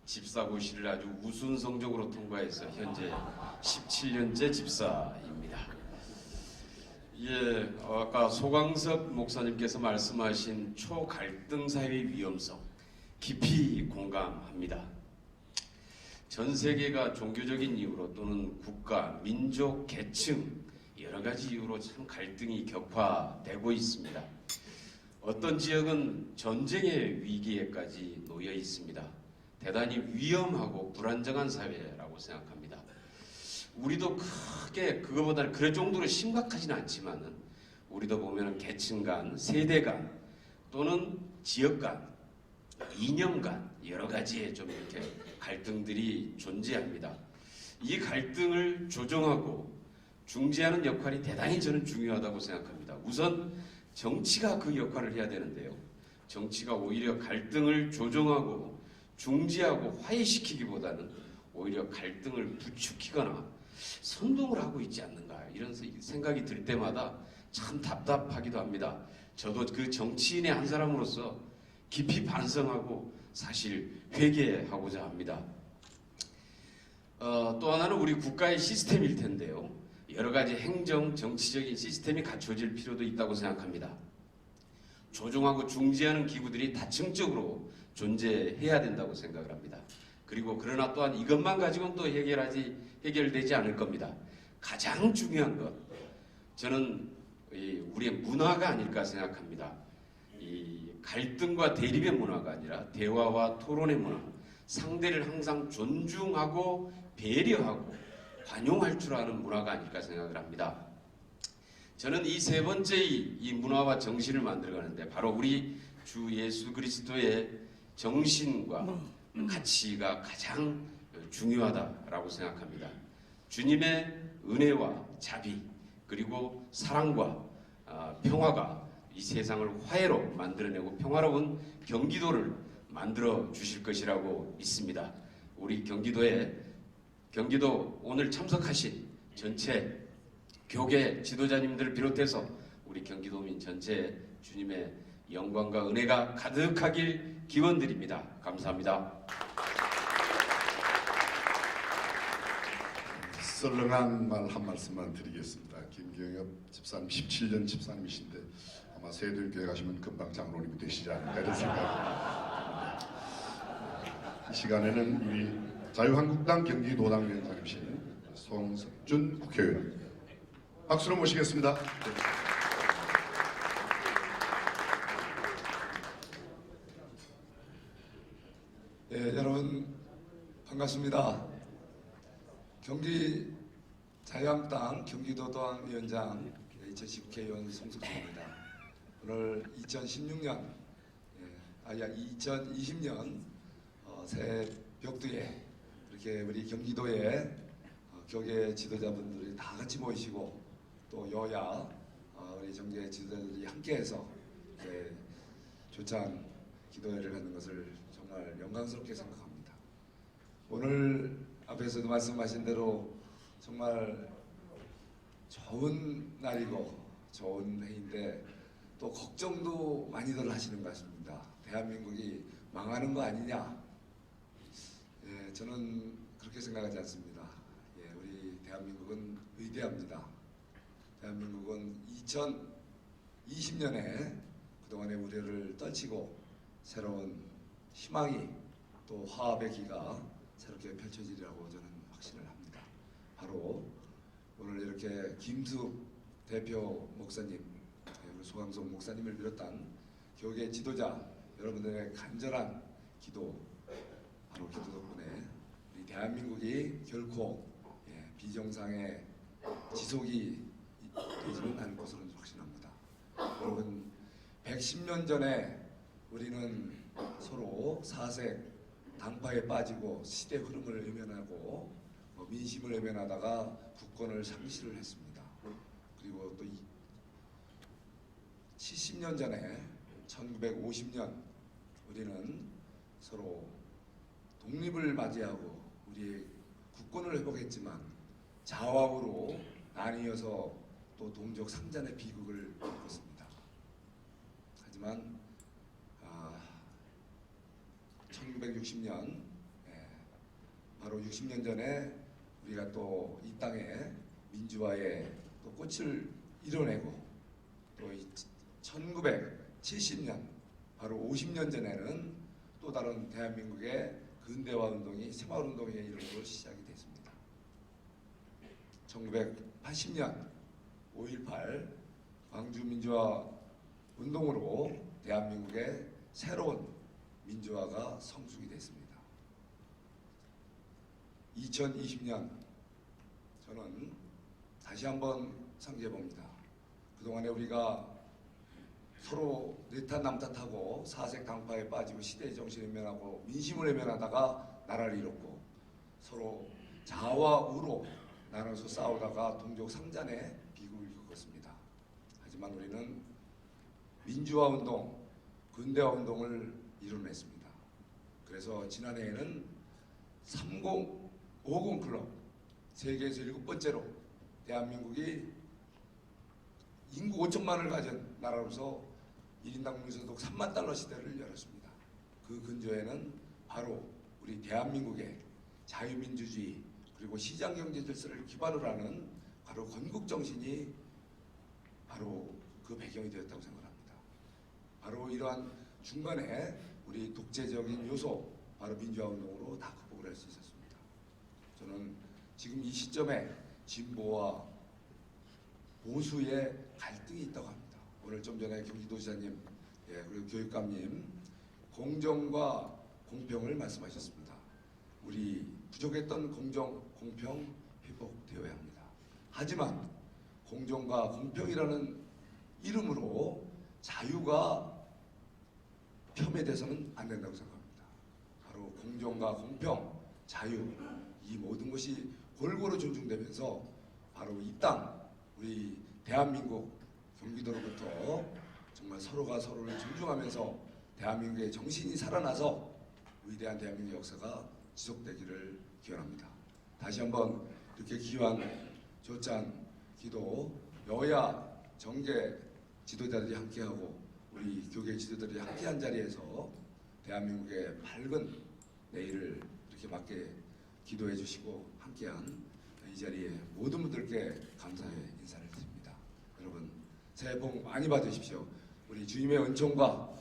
집사고시를 아주 우수한 성적으로 통과해서 현재 17년째 집사입니다. 예, 아까 소광석 목사님께서 말씀하신 초갈등 사회의 위험성 깊이 공감합니다. 전 세계가 종교적인 이유로 또는 국가, 민족, 계층 여러 가지 이유로 참 갈등이 격화되고 있습니다. 어떤 지역은 전쟁의 위기에까지 놓여 있습니다. 대단히 위험하고 불안정한 사회라고 생각합니다. 우리도 크게 그거보다는 그럴 정도로 심각하지는 않지만은 우리도 보면은 계층 간, 세대 간 또는 지역 간, 이념 간 여러 가지의 좀 이렇게 갈등들이 존재합니다. 이 갈등을 조정하고 중재하는 역할이 대단히 저는 중요하다고 생각합니다. 우선 정치가 그 역할을 해야 되는데요. 정치가 오히려 갈등을 조정하고 중재하고 화해시키기보다는 오히려 갈등을 부추기거나 선동을 하고 있지 않는가 이런 생각이 들 때마다 참 답답하기도 합니다. 저도 그 정치인의 한 사람으로서 깊이 반성하고 사실 회개하고자 합니다. 또 하나는 우리 국가의 시스템일 텐데요. 여러 가지 행정, 정치적인 시스템이 갖춰질 필요도 있다고 생각합니다. 조정하고 중재하는 기구들이 다층적으로 존재해야 된다고 생각을 합니다. 그리고 그러나 또한 이것만 가지고는 또 해결되지 않을 겁니다. 가장 중요한 것, 저는 우리의 문화가 아닐까 생각합니다. 이 갈등과 대립의 문화가 아니라 대화와 토론의 문화, 상대를 항상 존중하고 배려하고 관용할 줄 아는 문화가 아닐까 생각을 합니다. 저는 이 세 번째 이 문화와 정신을 만들어가는데 바로 우리 주 예수 그리스도의 정신과 가치가 가장 중요하다라고 생각합니다. 주님의 은혜와 자비 그리고 사랑과 평화가 이 세상을 화해로 만들어내고 평화로운 경기도를 만들어 주실 것이라고 믿습니다. 우리 경기도 오늘 참석하신 전체 교계 지도자님들을 비롯해서 우리 경기도민 전체 주님의 영광과 은혜가 가득하길 기원드립니다. 감사합니다. 썰렁한 말 한 말씀만 드리겠습니다. 김경엽 집사님 17년 집사님이신데 아마 세들교회 가시면 금방 장로님이 되시지 않을까 이런 생각입니다. 이 시간에는 우리 자유한국당 경기도당 위원장이신 송석준 국회의원 박수로 모시겠습니다. 네, 여러분 반갑습니다. 경기 자유한국당 경기도당 위원장 2010 국회의원 송석준입니다. 오늘 2016년 2020년 새벽두에 이렇게 우리 경기도에 교계 지도자분들이 다 같이 모이시고 또 여야 우리 정계 지도자들이 함께해서 조찬 기도회를 갖는 것을 정말 영광스럽게 생각합니다. 오늘 앞에서도 말씀하신 대로 정말 좋은 날이고 좋은 해인데 또 걱정도 많이들 하시는 것 같습니다. 대한민국이 망하는 거 아니냐? 예, 저는 그렇게 생각하지 않습니다. 예, 우리 대한민국은 위대합니다. 대한민국은 2020년에 그동안의 우려를 떨치고 새로운 희망이 또 화합의 기가 새롭게 펼쳐지리라고 저는 확신을 합니다. 바로 오늘 이렇게 김숙 대표 목사님, 우리 소강성 목사님을 비롯한 교계 지도자 여러분들의 간절한 기도, 바로 기도 덕분에 우리 대한민국이 결코 비정상의 지속이 되지는 않을 것으로 확신합니다. 여러분 110년 전에 우리는 서로 사색 당파에 빠지고 시대 흐름을 외면하고 민심을 외면하다가 국권을 상실을 했습니다. 그리고 또 70년 전에 1950년 우리는 서로 독립을 맞이하고 우리의 국권을 회복했지만 좌우로 나뉘어서 또 동족 상잔의 비극을 겪었습니다. 하지만 1960년 바로 60년 전에 우리가 또 이 땅에 민주화의 또 꽃을 이뤄내고 또 1970년 바로 50년 전에는 또 다른 대한민국의 근대화 운동이 새마을운동의 이름으로 시작이 됐습니다. 1980년 5.18 광주 민주화 운동으로 대한민국의 새로운 민주화가 성숙이 됐습니다. 2020년 저는 다시 한번 상기해 봅니다. 그동안에 우리가 서로 내 탓 남 탓하고 사색 당파에 빠지고 시대의 정신을 외면하고 민심을 외면하다가 나라를 잃었고 서로 좌와 우로 나눠서 싸우다가 동족 상잔의 비극을 겪었습니다. 하지만 우리는 민주화 운동, 근대화 운동을 이뤄냈습니다. 그래서 지난해에는 3050 클럽, 세계에서 7번째로 대한민국이 인구 5천만을 가진 나라로서 1인당 국민소득 3만 달러 시대를 열었습니다. 그 근저에는 바로 우리 대한민국의 자유민주주의 그리고 시장경제 질서를 기반으로 하는 바로 건국정신이 바로 그 배경이 되었다고 생각합니다. 바로 이러한 중간에 우리 독재적인 요소, 바로 민주화운동으로 다 극복을 할 수 있었습니다. 저는 지금 이 시점에 진보와 보수의 갈등이 있다고 합니다. 오늘 좀 전에 경기도지사님, 그리고 교육감님 공정과 공평을 말씀하셨습니다. 우리 부족했던 공정, 공평 회복되어야 합니다. 하지만 공정과 공평이라는 이름으로 자유가 폄훼돼서는 안 된다고 생각합니다. 바로 공정과 공평, 자유, 이 모든 것이 골고루 존중되면서 바로 이 땅, 우리 대한민국 경기도로부터 정말 서로가 서로를 존중하면서 대한민국의 정신이 살아나서 위대한 대한민국 역사가 지속되기를 기원합니다. 다시 한번 이렇게 귀한 조짠 기도 여야 정계 지도자들이 함께하고 우리 교계 지도자들이 함께한 자리에서 대한민국의 밝은 내일을 이렇게 맞게 기도해 주시고 함께한 이 자리에 모든 분들께 감사의 인사를 드립니다. 여러분 새해 복 많이 받으십시오. 우리 주님의 은총과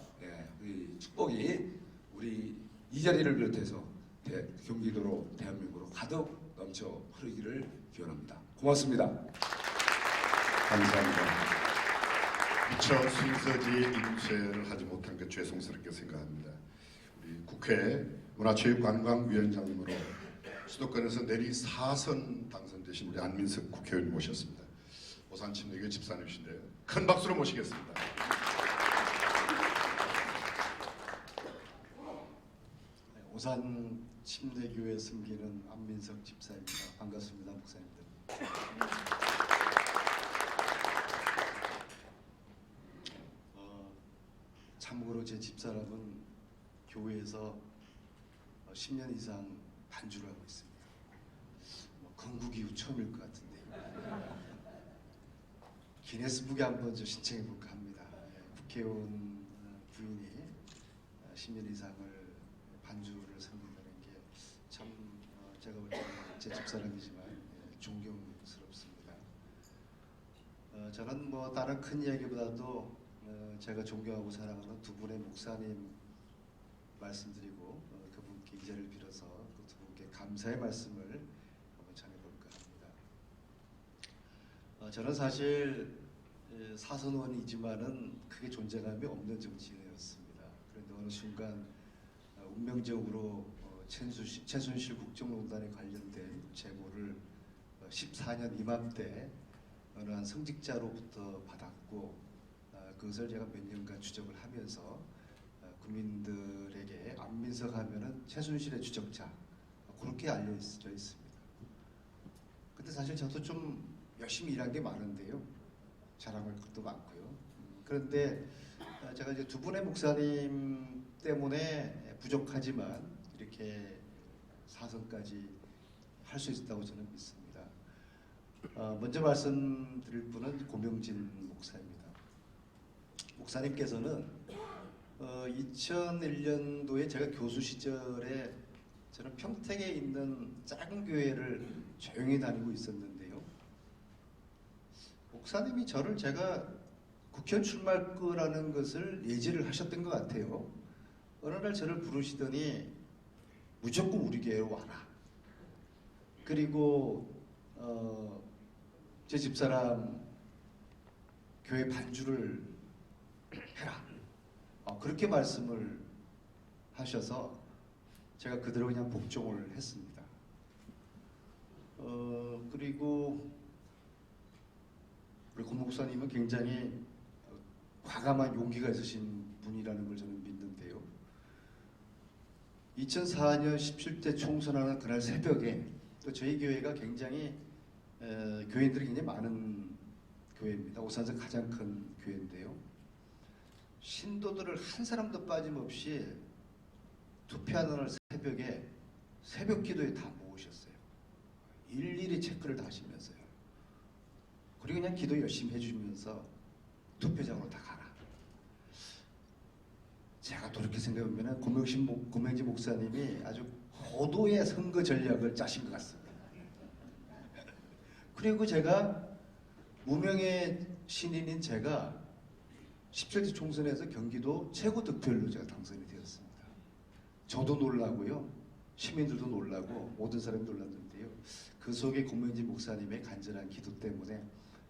우리 축복이 우리 이 자리를 비롯해서 경기도로 대한민국으로 가득 넘쳐 흐르기를 기원합니다. 고맙습니다. 감사합니다. 미처 순서지에 인쇄를 하지 못한 게 죄송스럽게 생각합니다. 우리 국회 문화체육관광위원장님으로 수도권에서 내리 4선 당선되신 우리 안민석 국회의원 모셨습니다. 오산 침례교 집사님이신데요. 큰 박수로 모시겠습니다. 오산 침례교회 섬기는 안민석 집사입니다. 반갑습니다, 목사님들. 참고로 제 집사람은 교회에서 10년 이상 반주를 하고 있습니다. 건국 이후 처음일 것 같은데요. 기네스북에 한번 신청해 볼까 합니다. 국회의원 부인이 10년 이상을 반주를 섬긴다는 게 참 제가 볼 때는 제 집사람이지만 존경스럽습니다. 저는 뭐 다른 큰 이야기보다도 제가 존경하고 사랑하는 두 분의 목사님 말씀드리고 그분께 이 자리를 빌어서 그 두 분께 감사의 말씀을 한번 전해볼까 합니다. 저는 사실 사선원이지만은 크게 존재감이 없는 정치인이었습니다. 그런데 어느 순간 운명적으로 최순실 국정농단에 관련된 제보를 14년 이맘때 어느 한 성직자로부터 받았고 그것을 제가 몇 년간 추적을 하면서 국민들에게 안민석 하면은 최순실의 추적자 그렇게 알려져 있습니다. 근데 사실 저도 좀 열심히 일한 게 많은데요. 자랑할 것도 많고요. 그런데 제가 이제 두 분의 목사님 때문에 부족하지만 이렇게 사선까지 할 수 있다고 저는 믿습니다. 먼저 말씀드릴 분은 고명진 목사입니다. 목사님께서는 2001년도에 제가 교수 시절에 저는 평택에 있는 작은 교회를 조용히 다니고 있었는데요. 목사님이 저를 제가 국회의원 출마할 거라는 것을 예지를 하셨던 것 같아요. 어느 날 저를 부르시더니 무조건 우리 교회로 와라. 그리고 제 집사람 교회 반주를 해라. 그렇게 말씀을 하셔서 제가 그대로 그냥 복종을 했습니다. 그리고 우리 고 목사님은 굉장히 과감한 용기가 있으신 분이라는 걸 저는 믿는데요. 2004년 17대 총선하는 그날 새벽에 또 저희 교회가 굉장히 교인들이 굉장히 많은 교회입니다. 오산에서 가장 큰 교회인데요. 신도들을 한 사람도 빠짐없이 투표하는 날 새벽에 새벽 기도에 다 모으셨어요. 일일이 체크를 다 하시면서요. 그리고 그냥 기도 열심히 해주시면서 투표장으로 다 가라. 제가 돌이켜 생각해보면 고명진 목사님이 아주 고도의 선거 전략을 짜신 것 같습니다. 그리고 제가 무명의 신인인 제가 17대 총선에서 경기도 최고 득표율로 제가 당선이 되었습니다. 저도 놀라고요. 시민들도 놀라고 모든 사람이 놀랐는데요. 그 속에 고명진 목사님의 간절한 기도 때문에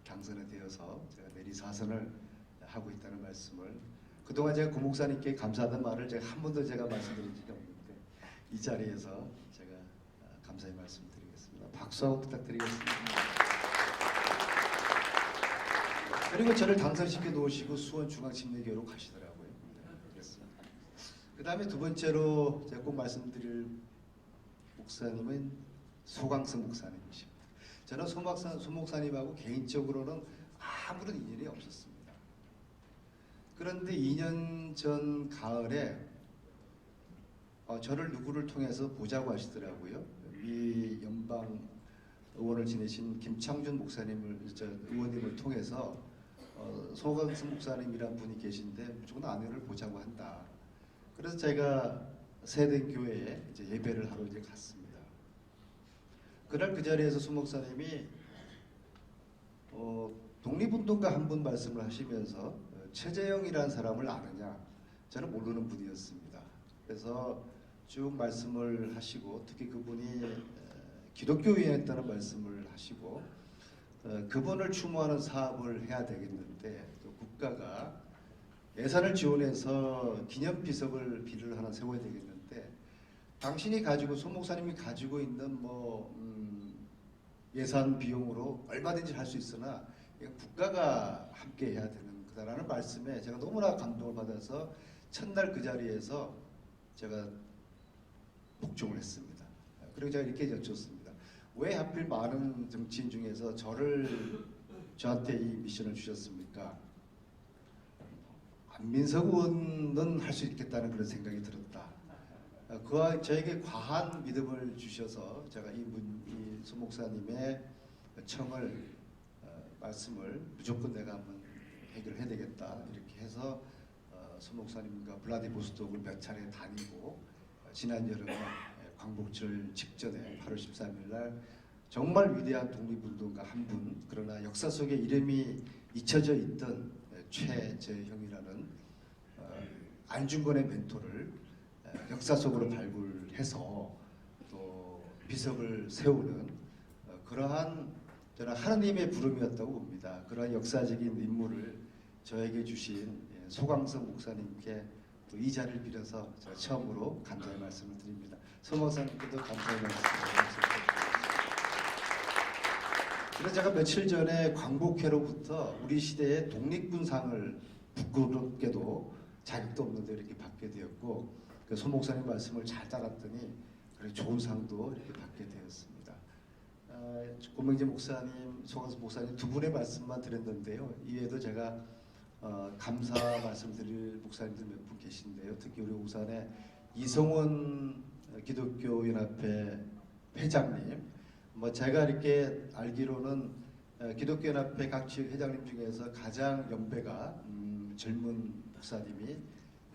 당선이 되어서 제가 내리 사선을 하고 있다는 말씀을 그동안 제가 고 목사님께 감사하다는 말을 제가 한 번도 제가 말씀드린 적이 없는데 이 자리에서 제가 감사의 말씀드리겠습니다. 박수 한번 부탁드리겠습니다. 그리고 저를 당선시켜 놓으시고 수원중앙침례교회로 가시더라고요. 그랬습니다. 그 다음에 두 번째로 제가 꼭 말씀드릴 목사님은 소강성 목사님이십니다. 저는 소 목사님하고 개인적으로는 아무런 인연이 없었습니다. 그런데 2년 전 가을에 저를 누구를 통해서 보자고 하시더라고요. 미 연방 의원을 지내신 김창준 의원님을 통해서 소강성 목사님이란 분이 계신데 무조건 아내를 보자고 한다. 그래서 제가 세den교회에 이제 예배를 하러 이제 갔습니다. 그날 그 자리에서 소 목사님이 독립운동가 한 분 말씀을 하시면서 최재형이라는 사람을 아느냐? 저는 모르는 분이었습니다. 그래서 쭉 말씀을 하시고 특히 그분이 기독교인이었다는 말씀을 하시고 그분을 추모하는 사업을 해야 되겠는데 또 국가가 예산을 지원해서 기념비석을 비를 하나 세워야 되겠는데 당신이 가지고 소 목사님이 가지고 있는 예산 비용으로 얼마든지 할 수 있으나 국가가 함께 해야 되는 거다라는 말씀에 제가 너무나 감동을 받아서 첫날 그 자리에서 제가 복종을 했습니다. 그리고 제가 이렇게 여쭙습니다. 왜 하필 많은 정치인 중에서 저한테 이 미션을 주셨습니까? 안민석 의원은 할 수 있겠다는 그런 생각이 들었다. 그와 저에게 과한 믿음을 주셔서 제가 이 소 목사님의 청을 말씀을 무조건 내가 한번 해결해야 되겠다 이렇게 해서 소 목사님과 블라디보스톡을 몇 차례 다니고 지난 여름에 광복절 직전에 8월 13일 날 정말 위대한 독립운동가 한 분, 그러나 역사 속에 이름이 잊혀져 있던 최재형이라는 안중근의 멘토를 역사 속으로 발굴해서 또 비석을 세우는 그러한 저는 하나님의 부름이었다고 봅니다. 그러한 역사적인 임무를 저에게 주신 소강성 목사님께 또 이 자리를 빌어서 제가 처음으로 감사의 말씀을 드립니다. 소 목사님께도 감사의 말씀을 드립니다. 그래서 제가 며칠 전에 광복회로부터 우리 시대의 독립군상을 부끄럽게도 자격도 없는데 이렇게 받게 되었고 소 목사님 말씀을 잘 따랐더니 그래 좋은 상도 이렇게 받게 되었습니다. 고명재 목사님, 소강성 목사님 두 분의 말씀만 드렸는데요. 이외에도 제가 감사 말씀드릴 목사님들 몇 분 계신데요. 특히 우리 우산의 이성원 기독교연합회 회장님, 제가 이렇게 알기로는 기독교연합회 각 지역 회장님 중에서 가장 연배가 젊은 목사님이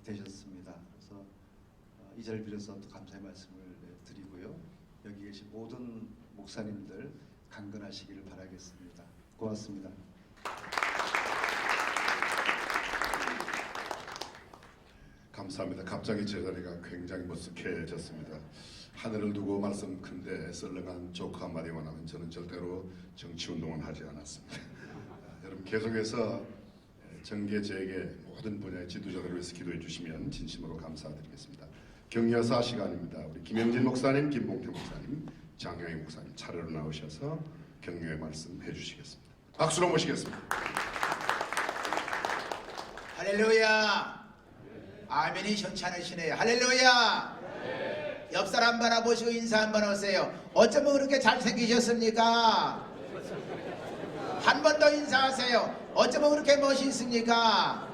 되셨습니다. 그래서 이 자리를 빌어서 또 감사의 말씀을 드리고요. 여기 계신 모든 목사님들 강건하시기를 바라겠습니다. 고맙습니다. 감사합니다. 갑자기 제 자리가 굉장히 머쓱해졌습니다. 하늘을 두고 말씀컨대 썰렁한 조크 한마디만 하면 저는 절대로 정치운동은 하지 않았습니다. 여러분 계속해서 정계 재계 모든 분야의 지도자들을 위해서 기도해 주시면 진심으로 감사드리겠습니다. 격려사 시간입니다. 우리 김영진 목사님, 김봉태 목사님, 장영희 목사님 차례로 나오셔서 격려의 말씀 해주시겠습니다. 박수로 모시겠습니다. 할렐루야. 아멘이 현치 않으시네요. 할렐루야. 옆 사람 바라보시고 인사 한번 하세요. 어쩌면 그렇게 잘생기셨습니까? 한 번 더 인사하세요. 어쩌면 그렇게 멋있습니까?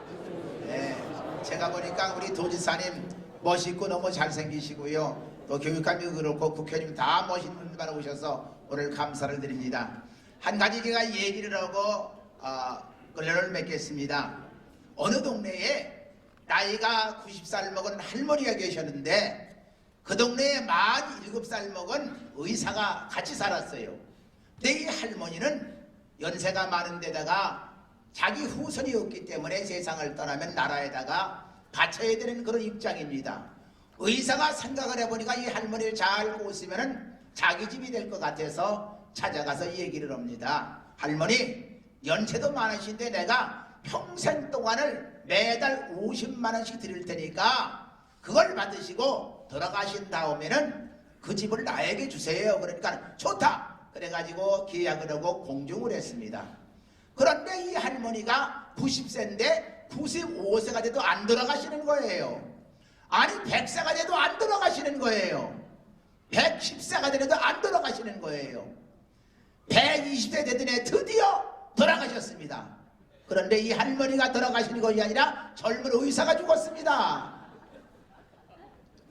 네, 제가 보니까 우리 도지사님 멋있고 너무 잘생기시고요. 또 교육감이 그렇고 국회의원님 다 멋있는 분만 오셔서 오늘 감사를 드립니다. 한 가지 제가 얘기를 하고 끌려를 맺겠습니다. 어느 동네에 나이가 90살 먹은 할머니가 계셨는데 그 동네에 47살 먹은 의사가 같이 살았어요. 근데 이 할머니는 연세가 많은 데다가 자기 후손이 없기 때문에 세상을 떠나면 나라에다가 바쳐야 되는 그런 입장입니다. 의사가 생각을 해보니까 이 할머니를 잘 꼬시면 자기 집이 될 것 같아서 찾아가서 얘기를 합니다. 할머니, 연세도 많으신데 내가 평생 동안을 매달 50만 원씩 드릴 테니까 그걸 받으시고 돌아가신 다음에는 그 집을 나에게 주세요. 그러니까 좋다. 그래가지고 계약을 하고 공증을 했습니다. 그런데 이 할머니가 90세인데 95세가 돼도 안 돌아가시는 거예요. 아니 100세가 돼도 안 돌아가시는 거예요. 110세가 되는데 안 돌아가시는 거예요. 120세 되더니 드디어 돌아가셨습니다. 그런데 이 할머니가 돌아가시는 것이 아니라 젊은 의사가 죽었습니다.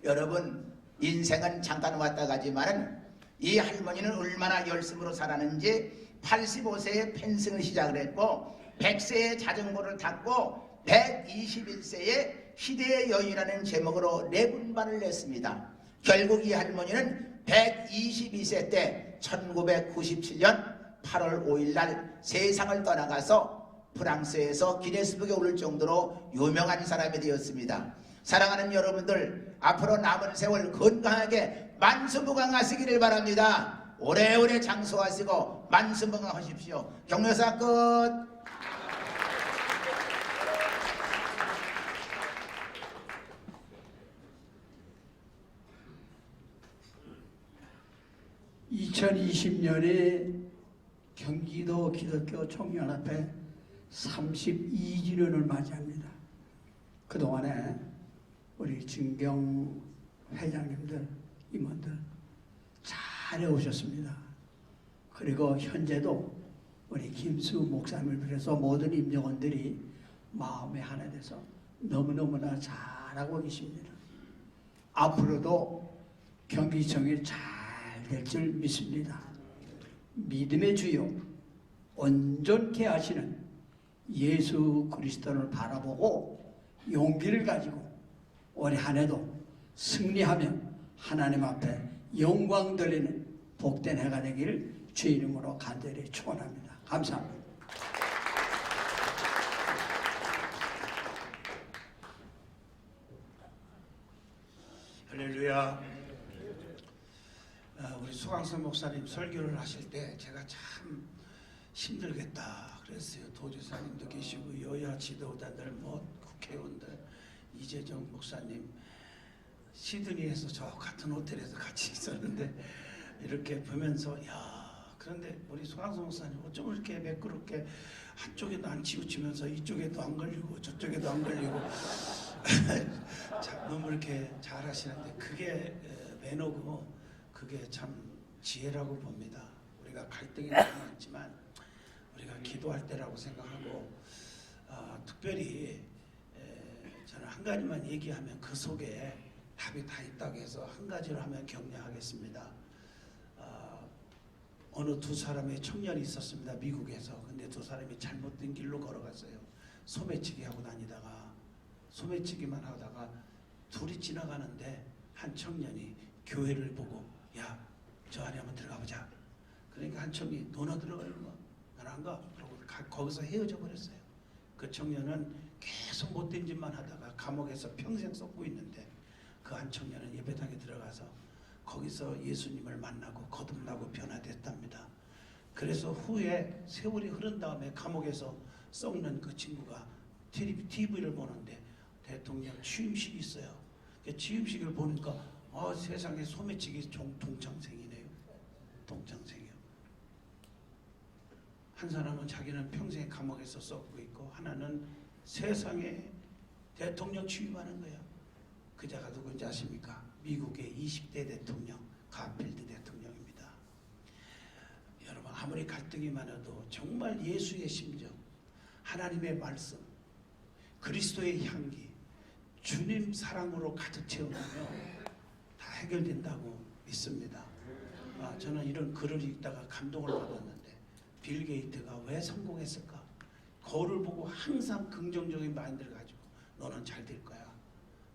여러분, 인생은 잠깐 왔다 가지만은 이 할머니는 얼마나 열심으로 살았는지 85세에 펜싱을 시작을 했고 100세에 자전거를 탔고 121세에 시대의 여인이라는 제목으로 내분반을 냈습니다. 결국 이 할머니는 122세 때 1997년 8월 5일 날 세상을 떠나가서 프랑스에서 기네스북에 오를 정도로 유명한 사람이 되었습니다. 사랑하는 여러분들, 앞으로 남은 세월 건강하게 만수무강하시기를 바랍니다. 오래오래 장수하시고 만수무강하십시오. 경례사 끝. (2020년에) 경기도 기독교 청년합회 32주년을 맞이합니다. 그동안에 우리 진경 회장님들, 임원들 잘 해오셨습니다. 그리고 현재도 우리 김수 목사님을 비롯해서 모든 임직원들이 마음에 하나 돼서 너무너무나 잘하고 계십니다. 앞으로도 경기청이 잘 될 줄 믿습니다. 믿음의 주요 온전케 하시는 예수 그리스도를 바라보고 용기를 가지고 올해 한 해도 승리하며 하나님 앞에 영광 돌리는 복된 해가 되기를 주의 이름으로 간절히 축원합니다. 감사합니다. 할렐루야. 우리 수강선 목사님 설교를 하실 때 제가 참 힘들겠다 그랬어요. 도지사님도 계시고 여야 지도자들, 국회의원들, 이재정 목사님, 시드니에서 저 같은 호텔에서 같이 있었는데 이렇게 보면서 그런데 우리 수강선 목사님 어쩜 이렇게 매끄럽게 한쪽에도 안 치우치면서 이쪽에도 안 걸리고 저쪽에도 안 걸리고 너무 이렇게 잘하시는데 그게 매너고 그게 참 지혜라고 봅니다. 우리가 갈등이 많지만 우리가 기도할 때라고 생각하고 특별히 저는 한 가지만 얘기하면 그 속에 답이 다 있다고 해서 한 가지로 하면 격려하겠습니다. 어느 두 사람의 청년이 있었습니다. 미국에서. 근데 두 사람이 잘못된 길로 걸어갔어요. 소매치기 하고 다니다가 소매치기만 하다가 둘이 지나가는데 한 청년이 교회를 보고 야, 저 안에 한번 들어가 보자. 그러니까 한 청년이 너나 들어가려고 난 안 가. 그러고 거기서 헤어져 버렸어요. 그 청년은 계속 못된 짓만 하다가 감옥에서 평생 썩고 있는데 그 한 청년은 예배당에 들어가서 거기서 예수님을 만나고 거듭나고 변화됐답니다. 그래서 후에 세월이 흐른 다음에 감옥에서 썩는 그 친구가 TV를 보는데 대통령 취임식이 있어요. 그 취임식을 보니까 세상에 소매치기 동창생이네요. 동창생이요. 한 사람은 자기는 평생 감옥에서 썩고 있고 하나는 세상에 대통령 취임하는 거예요. 그 자가 누군지 아십니까? 미국의 20대 대통령 가필드 대통령입니다. 여러분 아무리 갈등이 많아도 정말 예수의 심정, 하나님의 말씀, 그리스도의 향기, 주님 사랑으로 가득 채우면 다 해결된다고 믿습니다. 저는 이런 글을 읽다가 감동을 받았는데 빌 게이트가 왜 성공했을까? 거울을 보고 항상 긍정적인 마인드를 가지고 너는 잘 될 거야.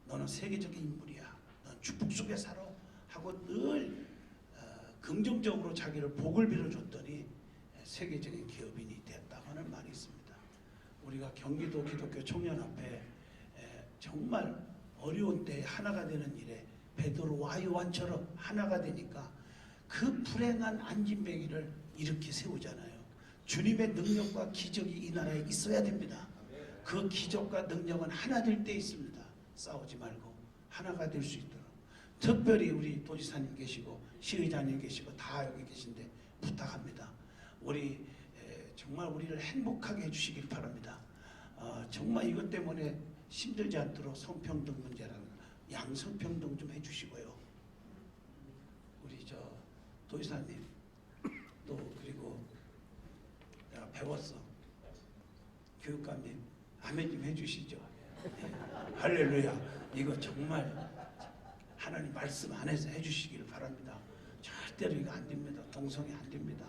너는 세계적인 인물이야. 넌 축복 속에 살아. 하고 늘 긍정적으로 자기를 복을 빌어줬더니 세계적인 기업인이 됐다고 하는 말이 있습니다. 우리가 경기도 기독교 청년합회 정말 어려운 때에 하나가 되는 일에 베드로와 요한처럼 하나가 되니까 그 불행한 안진뱅이를 이렇게 세우잖아요. 주님의 능력과 기적이 이 나라에 있어야 됩니다. 그 기적과 능력은 하나 될 때 있습니다. 싸우지 말고 하나가 될 수 있도록 특별히 우리 도지사님 계시고 시의자님 계시고 다 여기 계신데 부탁합니다. 우리 정말 우리를 행복하게 해주시길 바랍니다. 정말 이것 때문에 힘들지 않도록 성평등 문제라는 양성평등 좀 해주시고요. 우리 도지사님 또 그리고 내가 배웠어. 교육감님 아멘 좀 해주시죠. 예. 할렐루야. 이거 정말 하나님 말씀 안에서 해주시기를 바랍니다. 절대로 이거 안 됩니다. 동성애 안 됩니다.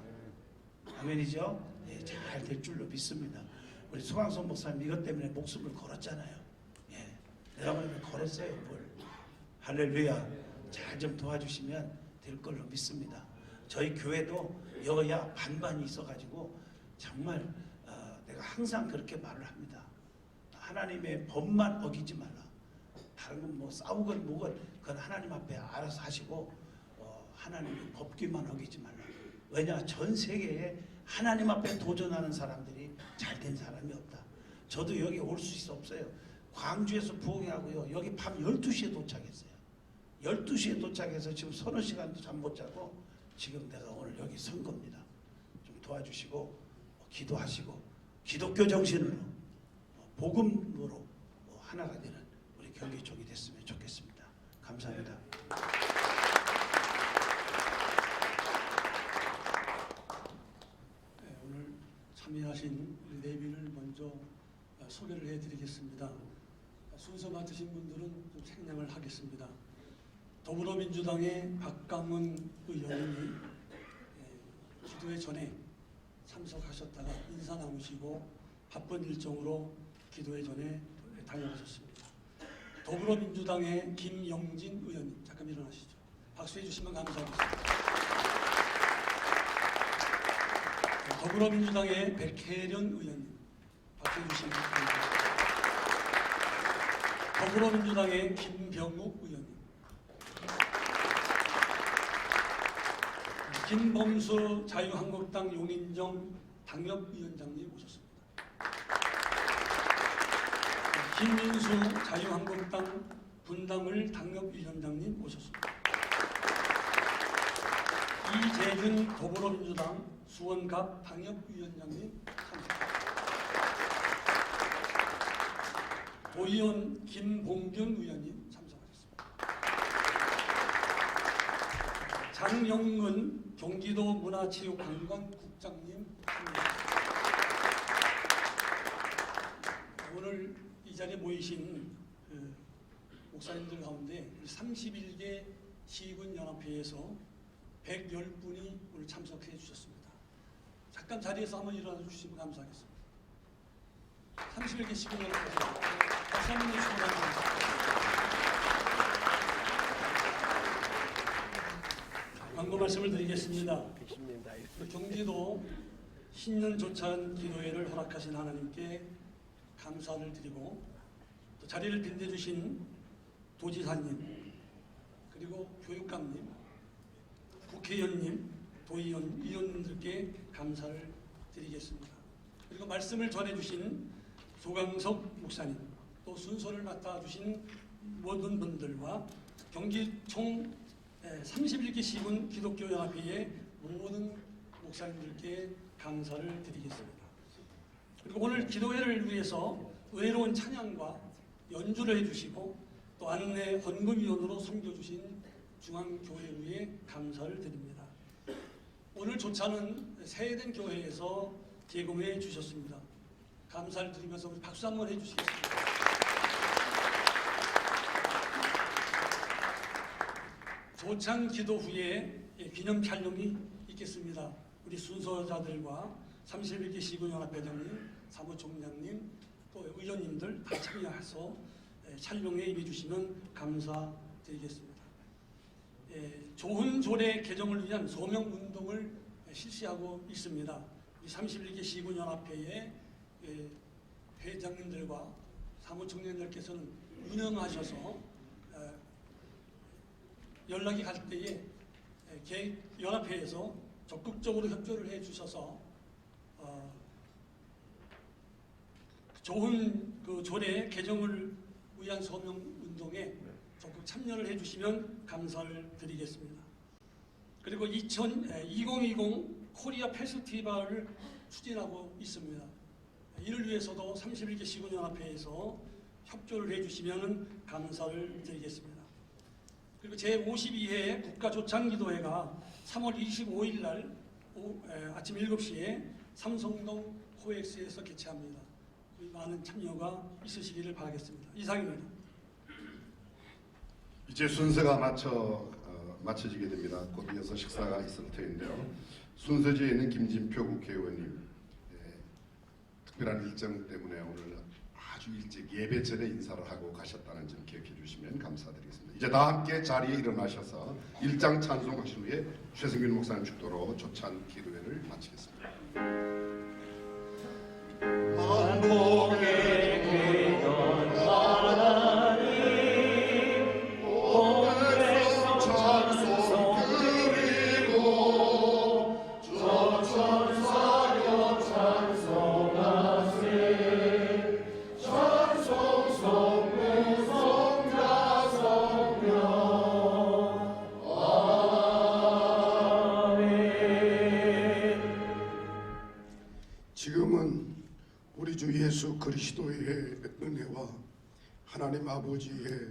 아멘이죠? 예, 잘 될 줄로 믿습니다. 우리 소강성 목사님 이것 때문에 목숨을 걸었잖아요. 예, 내가 보면 걸었어요. 뭘. 할렐루야. 잘 좀 도와주시면 될 걸로 믿습니다. 저희 교회도 여야 반반이 있어가지고 정말 내가 항상 그렇게 말을 합니다. 하나님의 법만 어기지 말라. 다른 건 뭐 싸우건 뭐건 그건 하나님 앞에 알아서 하시고 하나님의 법규만 어기지 말라. 왜냐 전 세계에 하나님 앞에 도전하는 사람들이 잘된 사람이 없다. 저도 여기 올 수 없어요. 광주에서 부흥하고요. 여기 밤 12시에 도착했어요. 12시에 도착해서 지금 서너 시간도 잠 못 자고 지금 내가 오늘 여기 선 겁니다. 좀 도와주시고 기도하시고 기독교 정신으로 복음으로 하나가 되는 우리 경기총이 됐으면 좋겠습니다. 감사합니다. 네, 오늘 참여하신 우리 내빈을 먼저 소개를 해드리겠습니다. 순서 맡으신 분들은 좀 생략을 하겠습니다. 더불어민주당의 박강훈 의원이 기도회 전에 참석하셨다가 인사 나누시고 바쁜 일정으로 기도회 전에 다녀가셨습니다. 더불어민주당의 김영진 의원님 잠깐 일어나시죠. 박수해 주시면 감사하겠습니다. 더불어민주당의 백혜련 의원님 박수해 주시면 감사합니다. 더불어민주당의 김병욱 의원님, 김범수 자유한국당 용인정 당협위원장님 오셨습니다. 김민수 자유한국당 분당을 당협위원장님 오셨습니다. 이재준 더불어민주당 수원갑 당협위원장님 참석합니다. 도의원 김봉균 의원님 참석하셨습니다. 장영근 경기도 문화체육관광국장님 참석하셨습니다. 오늘 이 자리에 모이신 목사님들 가운데 31개 시군연합회에서 110분이 오늘 참석해 주셨습니다. 잠깐 자리에서 한번 일어나 주시면 감사하겠습니다. 31개 시군연합회에서 박수 한번 해주시면 감사하겠습니다. 광고 말씀을 드리겠습니다. 경기도 신년 조찬 기도회를 허락하신 하나님께 감사를 드리고 또 자리를 빛내주신 도지사님 그리고 교육감님, 국회의원님, 도의원, 의원님들께 감사를 드리겠습니다. 그리고 말씀을 전해주신 소강석 목사님 또 순서를 맡아주신 모든 분들과 경기총 31기 시군 기독교연합회의 모든 목사님들께 감사를 드리겠습니다. 그리고 오늘 기도회를 위해서 의로운 찬양과 연주를 해주시고 또 안내 헌금위원으로 섬겨주신 중앙교회의회 감사를 드립니다. 오늘 조차는 세eden 교회에서 제공해 주셨습니다. 감사를 드리면서 우리 박수 한번 해주시겠습니다. 조찬 기도 후에 기념 촬영이 있겠습니다. 우리 순서자들과 31기 시군연합회장님, 사무총장님, 또 의원님들 다 참여해서 촬영에 임해주시면 감사드리겠습니다. 좋은 조례 개정을 위한 소명운동을 실시하고 있습니다. 우리 31기 시군연합회의 회장님들과 사무총장님들께서는 운영하셔서 연락이 갈 때에 연합회에서 적극적으로 협조를 해주셔서 좋은 그 조례 개정을 위한 소명 운동에 적극 참여를 해주시면 감사를 드리겠습니다. 그리고 2020 코리아 페스티벌을 추진하고 있습니다. 이를 위해서도 31개 시군연합회에서 협조를 해주시면 감사를 드리겠습니다. 그리고 제52회 국가조창기도회가 3월 25일 날 아침 7시에 삼성동 코엑스에서 개최합니다. 많은 참여가 있으시기를 바라겠습니다. 이상입니다. 이제 순서가 마쳐지게 됩니다. 곧 이어서 식사가 있을 터인데요. 순서지에 있는 김진표 국회의원님 특별한 일정 때문에 오늘 아주 일찍 예배 전에 인사를 하고 가셨다는 점 기억해 주시면 감사드리겠습니다. 이제 다 함께 자리에 일어나셔서 일장 찬송하신 후에 최승균 목사님 축도로 조찬 기도회를 마치겠습니다. 만복의 기원 하나님 오늘에서 찬송 드리고 저천사여 찬송하세 찬송 성부 성자 성령 아멘. 지금은 우리 주 예수 그리스도의 은혜와 하나님 아버지의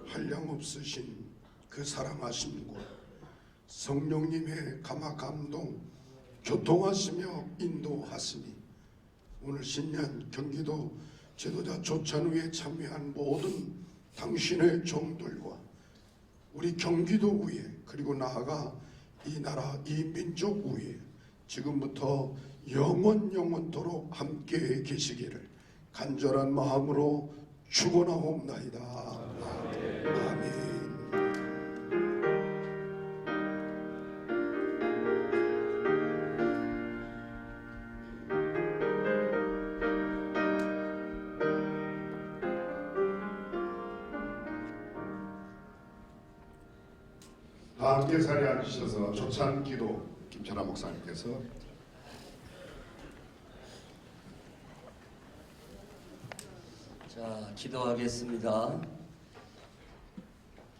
한량없으신 그 사랑하심과 성령님의 감화 감동 교통하시며 인도하시니 오늘 신년 경기도 지도자 조찬회에 참여한 모든 당신의 종들과 우리 경기도 위에 그리고 나아가 이 나라 이 민족 위에 지금부터 영원토록 함께 계시기를 간절한 마음으로 축원하옵나이다. 아멘. 다 함께 자리에 앉으셔서 조찬 기도 김철아 목사님께서 자, 기도하겠습니다.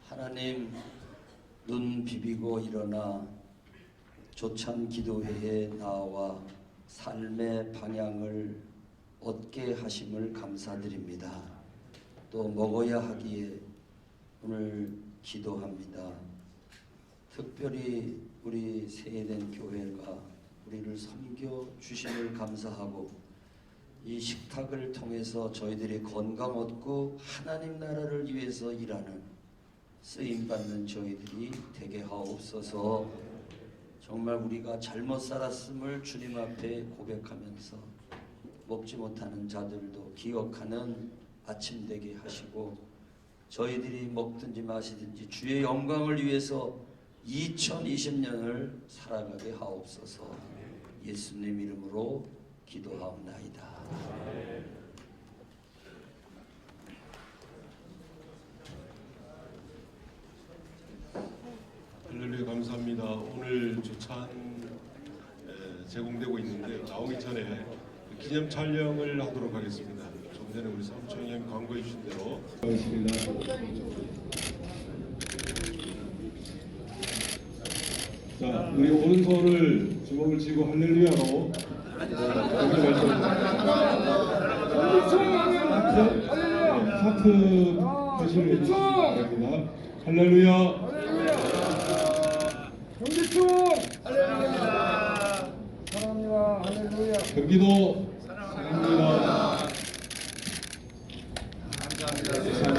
하나님, 눈 비비고 일어나 조찬 기도회에 나와 삶의 방향을 얻게 하심을 감사드립니다. 또 먹어야 하기에 오늘 기도합니다. 특별히 우리 세해된 교회가 우리를 섬겨 주심을 감사하고 이 식탁을 통해서 저희들이 건강 얻고 하나님 나라를 위해서 일하는 쓰임받는 저희들이 되게 하옵소서. 정말 우리가 잘못 살았음을 주님 앞에 고백하면서 먹지 못하는 자들도 기억하는 아침 되게 하시고 저희들이 먹든지 마시든지 주의 영광을 위해서 2020년을 살아가게 하옵소서. 예수님 이름으로 기도하옵나이다. 할렐루야 감사합니다. 오늘 조찬 제공되고 있는데 나오기 전에 기념 촬영을 하도록 하겠습니다. 좀 전에 우리 사무총장님 광고해 주신 대로 하겠습니다. 자, 우리 오른손을 주먹을 쥐고 할렐루야로 하트 표시를 해주시기 바랍니다. 할렐루야. 경기충 할렐루야. 사랑합니다. 할렐루야. 경기도 사랑합니다. 감사합니다.